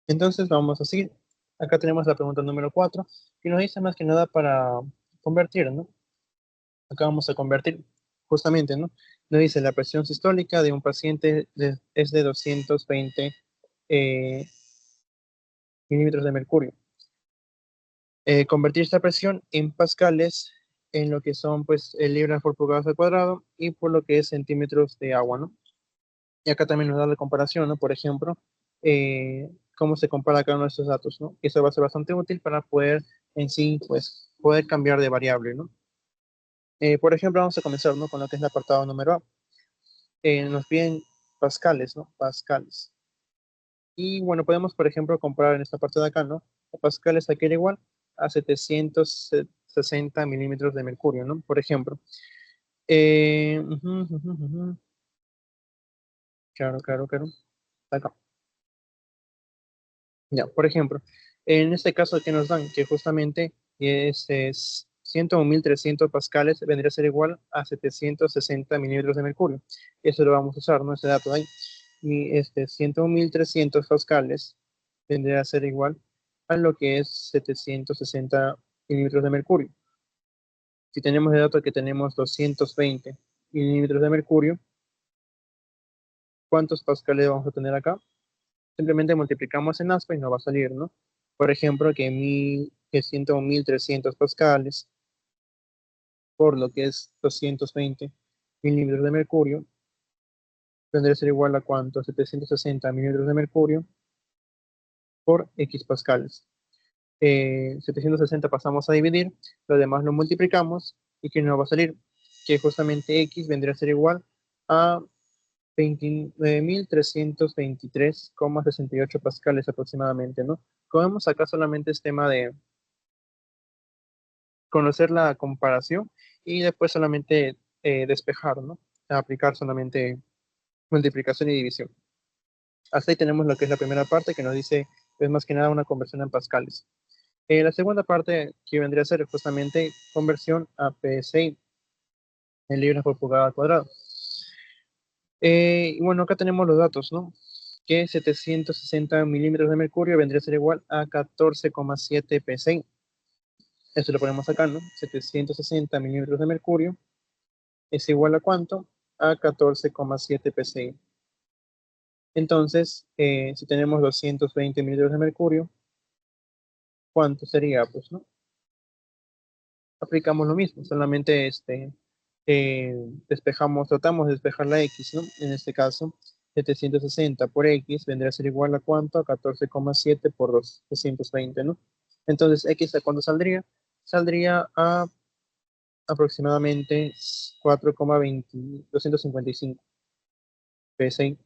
Entonces vamos a seguir. Acá tenemos la pregunta número 4, que nos dice más que nada para convertir, ¿no? Acá vamos a convertir justamente, ¿no? Nos dice la presión sistólica de un paciente es de 220 eh, milímetros de mercurio. Convertir esta presión en pascales en lo que son pues libras por pulgadas al cuadrado y por lo que es centímetros de agua, ¿no? Y acá también nos da la comparación, ¿no? Por ejemplo, cómo se compara cada uno de estos datos, ¿no? Eso va a ser bastante útil para poder en sí, pues, poder cambiar de variable, ¿no? Por ejemplo, vamos a comenzar, ¿no? Con lo que es el apartado número A. Nos piden pascales, ¿no? Pascales. Y bueno, podemos, por ejemplo, comparar en esta parte de acá, ¿no? Pascales aquí era igual a 760 milímetros de mercurio, ¿no? Por ejemplo. Ujú. Claro, claro, claro. Acá. Ya, por ejemplo, en este caso que nos dan, que justamente es 101.300 pascales, vendría a ser igual a 760 milímetros de mercurio. Eso lo vamos a usar, ¿no? Ese dato ahí. Y 101.300 pascales vendría a ser igual a lo que es 760 milímetros de mercurio. Si tenemos el dato que tenemos 220 milímetros de mercurio, ¿cuántos pascales vamos a tener acá? Simplemente multiplicamos en aspa y nos va a salir, ¿no? Por ejemplo, que 101.300 pascales por lo que es 220 milímetros de mercurio, tendría que ser igual a cuánto, 760 milímetros de mercurio por X pascales. 760 pasamos a dividir, lo demás lo multiplicamos y que nos va a salir que justamente X vendría a ser igual a 29.323,68 pascales aproximadamente, ¿no? Como vemos acá solamente es tema de conocer la comparación y después solamente despejar, ¿no? Aplicar solamente multiplicación y división. Hasta ahí tenemos lo que es la primera parte que nos dice, es más que nada una conversión en pascales. La segunda parte que vendría a ser justamente conversión a PSI, en libras por pulgada cuadrada. Y bueno, acá tenemos los datos, ¿no? Que 760 milímetros de mercurio vendría a ser igual a 14,7 PSI. Esto lo ponemos acá, ¿no? 760 milímetros de mercurio es igual a ¿cuánto? A 14,7 PSI. Entonces, si tenemos 220 mililitros de mercurio, ¿cuánto sería? Pues, ¿no? Aplicamos lo mismo, solamente despejamos, tratamos de despejar la X, ¿no? En este caso, 760 por X vendría a ser igual a ¿cuánto? A 14,7 por 220, ¿no? Entonces, X a cuánto saldría? Saldría a aproximadamente 4,255 PSI.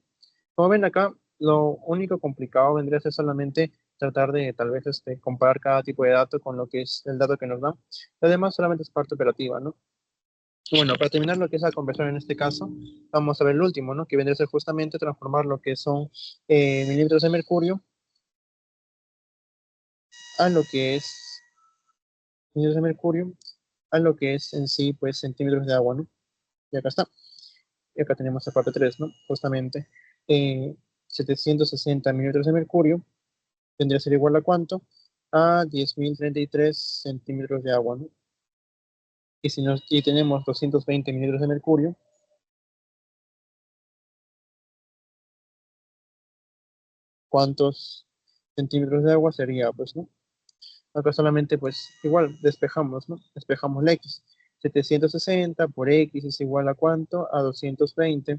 Como ven acá, lo único complicado vendría a ser solamente tratar de tal vez comparar cada tipo de dato con lo que es el dato que nos da. Lo demás solamente es parte operativa, ¿no? Bueno, para terminar lo que es la conversión en este caso, vamos a ver el último, ¿no? Que vendría a ser justamente transformar lo que son milímetros de mercurio a lo que es milímetros de mercurio a lo que es en sí, pues, centímetros de agua, ¿no? Y acá está. Y acá tenemos la parte 3, ¿no? Justamente 760 milímetros de mercurio vendría a ser igual a ¿cuánto? A 10.033 centímetros de agua, ¿no? Y tenemos 220 mililitros de mercurio, ¿cuántos centímetros de agua sería? Pues, ¿no? Acá solamente, pues, igual, despejamos, ¿no? Despejamos la X. 760 por X es igual a ¿cuánto? A 220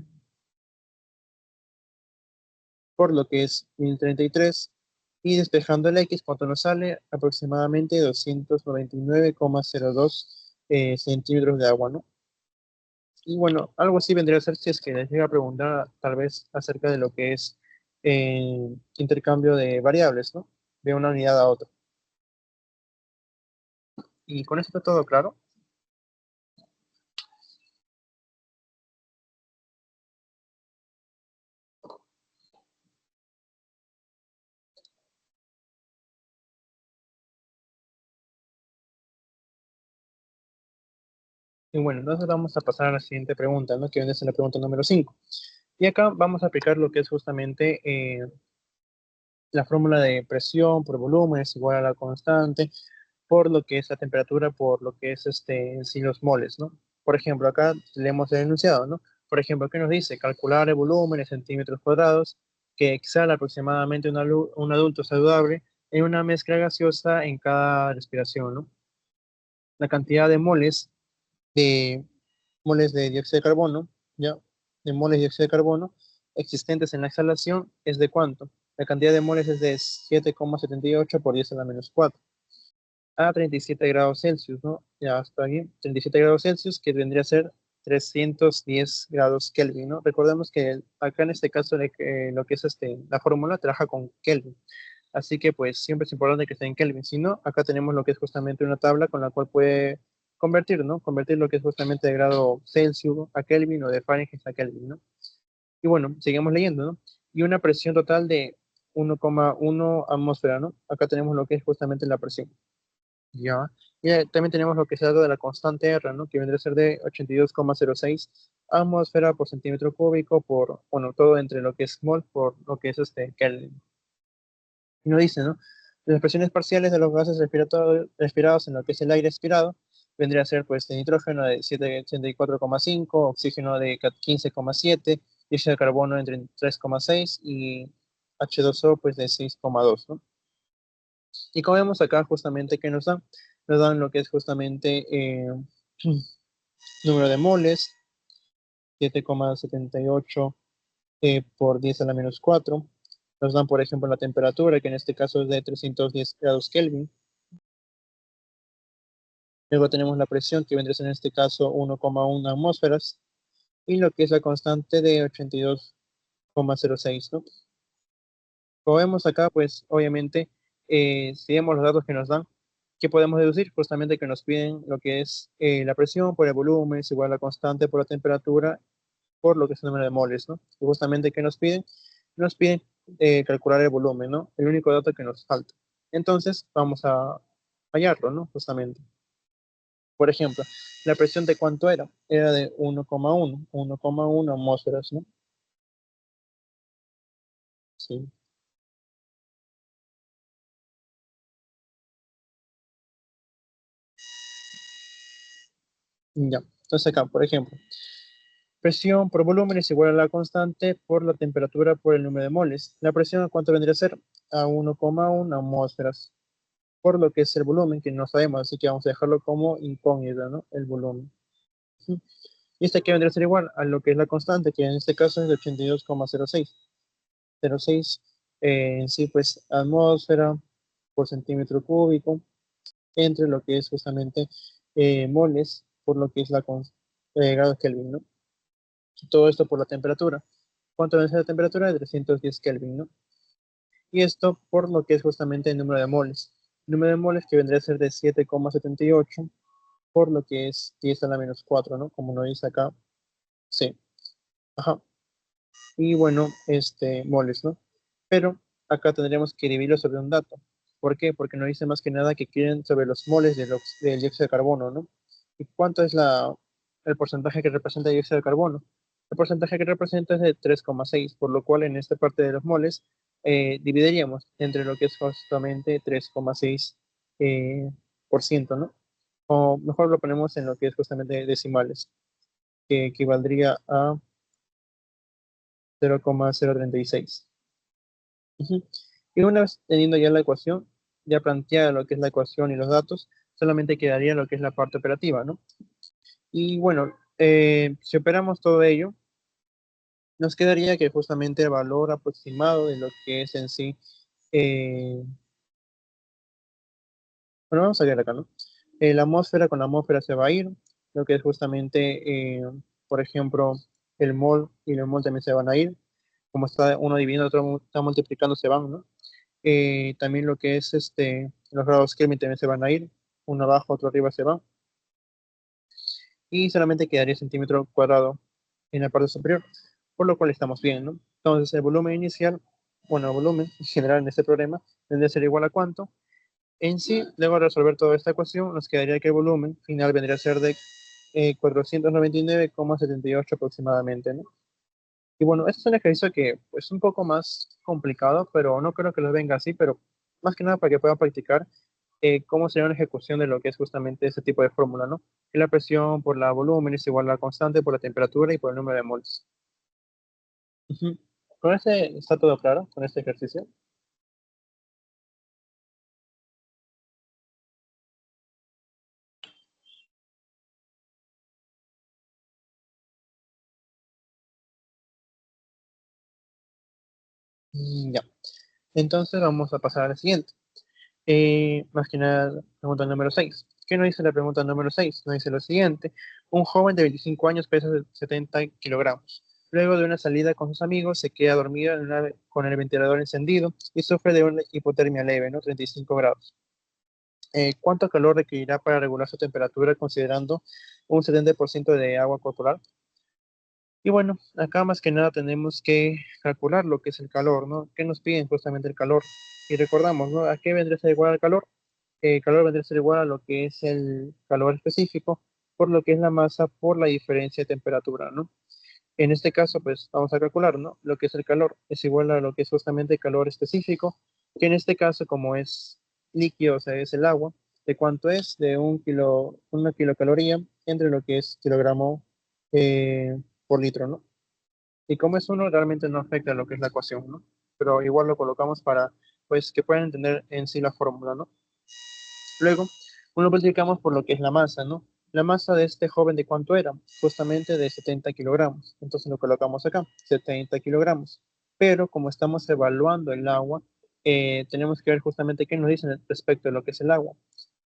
por lo que es 1033. Y despejando la X, ¿cuánto nos sale? Aproximadamente 299,02 centímetros de agua, ¿no? Y bueno, algo así vendría a ser si es que les llega a preguntar tal vez acerca de lo que es intercambio de variables, ¿no? De una unidad a otra. Y con esto está todo claro. Y bueno, entonces vamos a pasar a la siguiente pregunta, ¿no? Que viene a ser la pregunta número 5. Y acá vamos a aplicar lo que es justamente la fórmula de presión por volumen es igual a la constante por lo que es la temperatura, por lo que es en sí los moles, ¿no? Por ejemplo, acá leemos el enunciado, ¿no? Por ejemplo, ¿qué nos dice? Calcular el volumen en centímetros cuadrados que exhala aproximadamente un adulto saludable en una mezcla gaseosa en cada respiración, ¿no? La cantidad de moles de dióxido de carbono, ¿ya? De moles de dióxido de carbono existentes en la exhalación es de ¿cuánto? La cantidad de moles es de 7,78 por 10 a la menos 4 a 37 grados Celsius, ¿no? Ya está bien, 37 grados Celsius, que vendría a ser 310 grados Kelvin, ¿no? Recordemos que acá en este caso lo que es la fórmula trabaja con Kelvin, así que pues siempre es importante que esté en Kelvin. Si no, acá tenemos lo que es justamente una tabla con la cual puede convertir, ¿no? Convertir lo que es justamente de grado Celsius a Kelvin o de Fahrenheit a Kelvin, ¿no? Y bueno, seguimos leyendo, ¿no? Y una presión total de 1,1 atmósfera, ¿no? Acá tenemos lo que es justamente la presión. Ya. Y también tenemos lo que se da de la constante R, ¿no? Que vendría a ser de 82,06 atmósfera por centímetro cúbico por, bueno, todo entre lo que es mol por lo que es Kelvin. Y nos dice, ¿no? Las presiones parciales de los gases respirados en lo que es el aire expirado vendría a ser, pues, de nitrógeno de 74,5, oxígeno de 15,7, dióxido de carbono entre 3,6 y H2O, pues, de 6,2, ¿no? Y como vemos acá, justamente, ¿qué nos dan? Nos dan lo que es justamente número de moles, 7,78 por 10 a la menos 4. Nos dan, por ejemplo, la temperatura, que en este caso es de 310 grados Kelvin. Luego tenemos la presión, que vendría a ser en este caso 1,1 atmósferas. Y lo que es la constante de 82,06, ¿no? Como vemos acá, pues obviamente, si vemos los datos que nos dan, ¿qué podemos deducir? Justamente que nos piden lo que es la presión por el volumen, es igual a la constante por la temperatura, por lo que es el número de moles, ¿no? Y justamente, ¿qué nos piden? Nos piden calcular el volumen, ¿no? El único dato que nos falta. Entonces, vamos a hallarlo, ¿no? Justamente. Por ejemplo, la presión de cuánto era? Era de 1,1 atmósferas, ¿no? Sí. Ya. Entonces acá, por ejemplo, presión por volumen es igual a la constante por la temperatura por el número de moles. ¿La presión a cuánto vendría a ser? A 1,1 atmósferas, por lo que es el volumen, que no sabemos, así que vamos a dejarlo como incógnita, ¿no? El volumen. Ujú. Y este aquí vendría a ser igual a lo que es la constante, que en este caso es de 82,06. 06 en sí, pues, atmósfera por centímetro cúbico, entre lo que es justamente moles, por lo que es grados Kelvin, ¿no? Todo esto por la temperatura. ¿Cuánto es la temperatura? De 310 Kelvin, ¿no? Y esto por lo que es justamente el número de moles. El número de moles que vendría a ser de 7,78 por lo que es 10 a la menos 4, ¿no? Como nos dice acá. Sí. Ajá. Y bueno, moles, ¿no? Pero acá tendríamos que dividirlo sobre un dato. ¿Por qué? Porque nos dice más que nada que quieren sobre los moles del dióxido de carbono, ¿no? ¿Y cuánto es el porcentaje que representa el dióxido de carbono? El porcentaje que representa es de 3,6, por lo cual en esta parte de los moles dividiríamos entre lo que es justamente 3,6 por ciento, ¿no? O mejor lo ponemos en lo que es justamente decimales, que equivaldría a 0,036. Ujú. Y una vez teniendo ya la ecuación, ya planteada lo que es la ecuación y los datos, solamente quedaría lo que es la parte operativa, ¿no? Y bueno, si operamos todo ello, nos quedaría que justamente el valor aproximado de lo que es en sí, bueno, vamos a ver acá, ¿no? La atmósfera con la atmósfera se va a ir, lo que es justamente, por ejemplo, el mol y el mol también se van a ir, como está uno dividiendo, otro está multiplicando, se van, ¿no? También lo que es los grados Kelvin también se van a ir, uno abajo, otro arriba se va, y solamente quedaría centímetro cuadrado en la parte superior, por lo cual estamos bien, ¿no? Entonces el volumen inicial, bueno, el volumen en general en este problema, tendría que ser igual a cuánto. En sí, luego de resolver toda esta ecuación, nos quedaría que el volumen final vendría a ser de 499,78 aproximadamente, ¿no? Y bueno, este es un ejercicio que es un poco más complicado, pero no creo que lo venga así, pero más que nada para que puedan practicar cómo sería una ejecución de lo que es justamente ese tipo de fórmula, ¿no? Que la presión por la volumen es igual a la constante por la temperatura y por el número de moles. Ujú. ¿Con este está todo claro? ¿Con este ejercicio? Ya. Entonces vamos a pasar a la siguiente. Más que nada, pregunta número 6. ¿Qué nos dice la pregunta número 6? Nos dice lo siguiente. Un joven de 25 años pesa 70 kilogramos. Luego de una salida con sus amigos, se queda dormido con el ventilador encendido y sufre de una hipotermia leve, ¿no? 35 grados. ¿Cuánto calor requerirá para regular su temperatura considerando un 70% de agua corporal? Y bueno, acá más que nada tenemos que calcular lo que es el calor, ¿no? ¿Qué nos piden justamente el calor? Y recordamos, ¿no? ¿A qué vendría a ser igual el calor? El calor vendría a ser igual a lo que es el calor específico, por lo que es la masa por la diferencia de temperatura, ¿no? En este caso, pues vamos a calcular, ¿no? Lo que es el calor es igual a lo que es justamente el calor específico, que en este caso, como es líquido, o sea, es el agua, ¿de cuánto es? De una kilocaloría entre lo que es kilogramo por litro, ¿no? Y como es uno, realmente no afecta lo que es la ecuación, ¿no? Pero igual lo colocamos para, pues, que puedan entender en sí la fórmula, ¿no? Luego, lo multiplicamos por lo que es la masa, ¿no? La masa de este joven, ¿de cuánto era? Justamente de 70 kilogramos. Entonces lo colocamos acá, 70 kilogramos. Pero como estamos evaluando el agua, tenemos que ver justamente qué nos dicen respecto a lo que es el agua.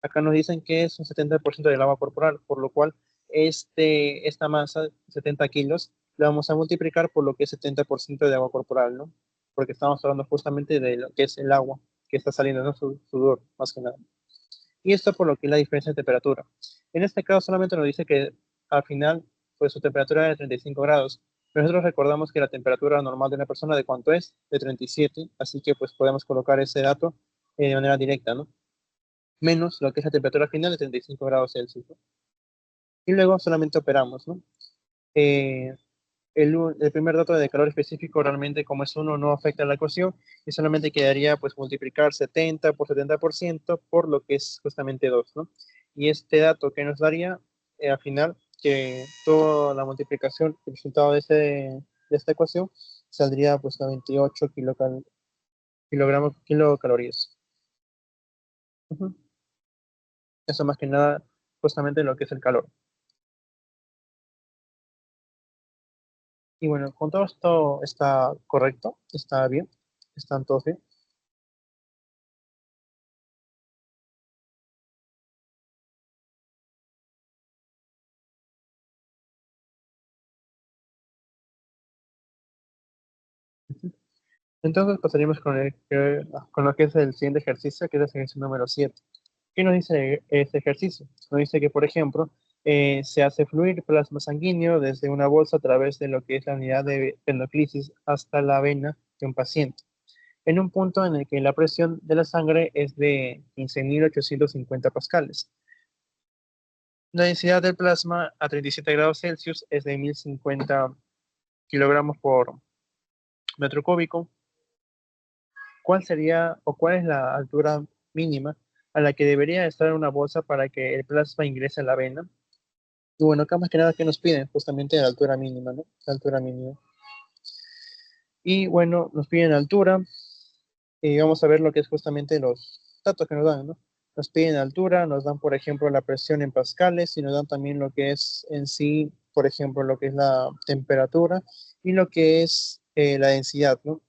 Acá nos dicen que es un 70% del agua corporal, por lo cual esta masa, 70 kilos, la vamos a multiplicar por lo que es 70% de agua corporal, ¿no? Porque estamos hablando justamente de lo que es el agua que está saliendo, ¿no? Su sudor, más que nada. Y esto por lo que es la diferencia de temperatura. En este caso solamente nos dice que al final, pues su temperatura es de 35 grados. Pero nosotros recordamos que la temperatura normal de una persona, ¿de cuánto es? De 37, así que pues podemos colocar ese dato de manera directa, ¿no? Menos lo que es la temperatura final de 35 grados Celsius, ¿no? Y luego solamente operamos, ¿no? Eh, el primer dato de calor específico realmente como es uno no afecta a la ecuación y solamente quedaría pues multiplicar 70 por 70% por lo que es justamente 2, ¿no? Y este dato que nos daría al final que toda la multiplicación, el resultado de esta ecuación saldría pues a 28 kilocalorías. Ujú. Eso más que nada justamente lo que es el calor. Y bueno, con todo esto está correcto, está bien, están todos bien. Entonces pasaríamos con lo que es el siguiente ejercicio, que es el ejercicio número 7. ¿Qué nos dice este ejercicio? Nos dice que, por ejemplo, se hace fluir plasma sanguíneo desde una bolsa a través de lo que es la unidad de endoclisis hasta la vena de un paciente, en un punto en el que la presión de la sangre es de 15.850 pascales. La densidad del plasma a 37 grados Celsius es de 1.050 kilogramos por metro cúbico. ¿Cuál sería o cuál es la altura mínima a la que debería estar una bolsa para que el plasma ingrese a la vena? Y bueno, acá más que nada que nos piden justamente la altura mínima, ¿no? La altura mínima. Y bueno, nos piden altura y vamos a ver lo que es justamente los datos que nos dan, ¿no? Nos piden altura, nos dan, por ejemplo, la presión en pascales y nos dan también lo que es en sí, por ejemplo, lo que es la temperatura y lo que es la densidad, ¿no?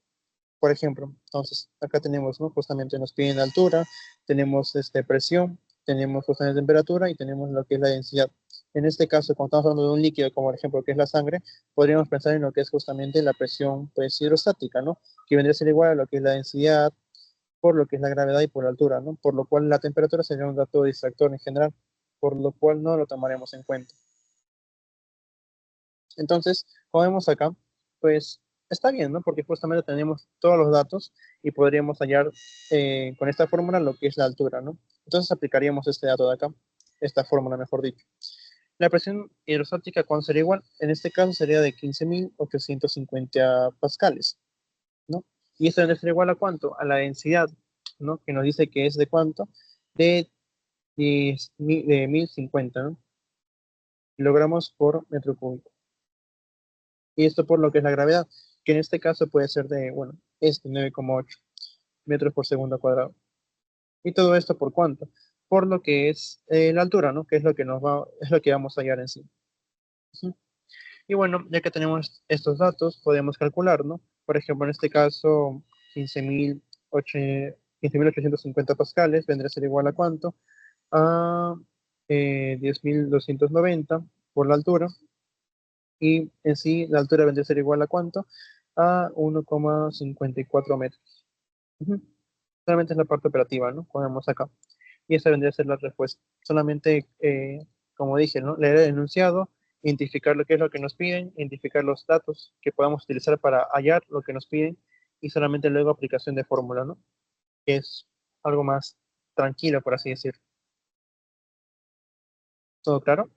Por ejemplo, entonces acá tenemos, ¿no? Justamente nos piden altura, tenemos presión, tenemos justamente temperatura y tenemos lo que es la densidad. En este caso, cuando estamos hablando de un líquido, como por ejemplo que es la sangre, podríamos pensar en lo que es justamente la presión pues, hidrostática, ¿no? Que vendría a ser igual a lo que es la densidad, por lo que es la gravedad y por la altura, ¿no? Por lo cual la temperatura sería un dato distractor en general, por lo cual no lo tomaremos en cuenta. Entonces, como vemos acá, pues está bien, ¿no? Porque justamente tenemos todos los datos y podríamos hallar con esta fórmula lo que es la altura, ¿no? Entonces aplicaríamos este dato de acá, esta fórmula, mejor dicho. La presión hidrostática, ¿cuánto sería igual? En este caso sería de 15.850 pascales, ¿no? Y esto debe ser igual a cuánto? A la densidad, ¿no? Que nos dice que es de cuánto? De 1.050, ¿no? Kilogramos por metro cúbico. Y esto por lo que es la gravedad, que en este caso puede ser de, bueno, 9,8 metros por segundo cuadrado. ¿Y todo esto por cuánto? Por lo que es la altura, ¿no? Que es lo que es lo que vamos a hallar en sí. ¿Sí? Y bueno, ya que tenemos estos datos, podemos calcular, ¿no? Por ejemplo, en este caso, 15.850 pascales vendría a ser igual a ¿cuánto? A 10.290 por la altura. Y en sí, la altura vendría a ser igual a ¿cuánto? A 1,54 metros. Ujú. Solamente es la parte operativa, ¿no? Ponemos acá. Y esa vendría a ser la respuesta. Solamente, como dije, ¿no? Leer el enunciado, identificar lo que es lo que nos piden, identificar los datos que podamos utilizar para hallar lo que nos piden y solamente luego aplicación de fórmula, ¿no? Que es algo más tranquilo, por así decir. ¿Todo claro?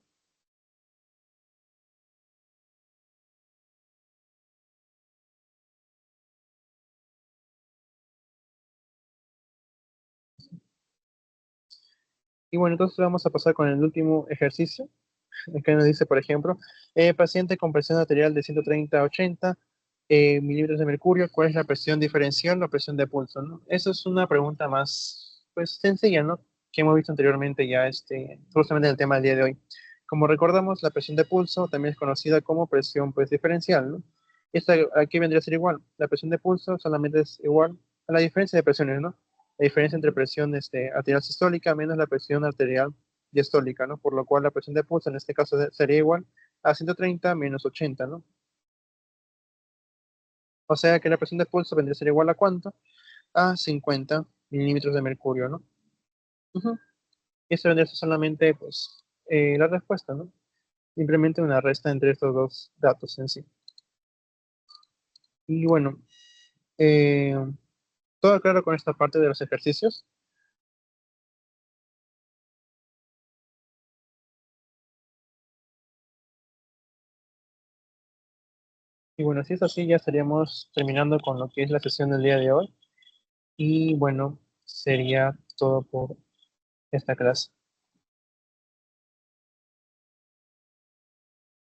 Y bueno, entonces vamos a pasar con el último ejercicio. Acá nos dice, por ejemplo, paciente con presión arterial de 130-80 milímetros de mercurio, ¿cuál es la presión diferencial o presión de pulso? ¿No? Eso es una pregunta más, pues, sencilla, ¿no? Que hemos visto anteriormente ya, justamente en el tema del día de hoy. Como recordamos, la presión de pulso también es conocida como presión, pues, diferencial, ¿no? Esta aquí vendría a ser igual. La presión de pulso solamente es igual a la diferencia de presiones, ¿no? La diferencia entre presión arterial sistólica menos la presión arterial diastólica, ¿no? Por lo cual la presión de pulso en este caso sería igual a 130 menos 80, ¿no? O sea que la presión de pulso vendría a ser igual a ¿cuánto? A 50 milímetros de mercurio, ¿no? Ujú. Y eso vendría a ser solamente, pues, la respuesta, ¿no? Simplemente una resta entre estos dos datos en sí. Y bueno, eh, todo claro con esta parte de los ejercicios. Y bueno, si es así, ya estaríamos terminando con lo que es la sesión del día de hoy. Y bueno, sería todo por esta clase.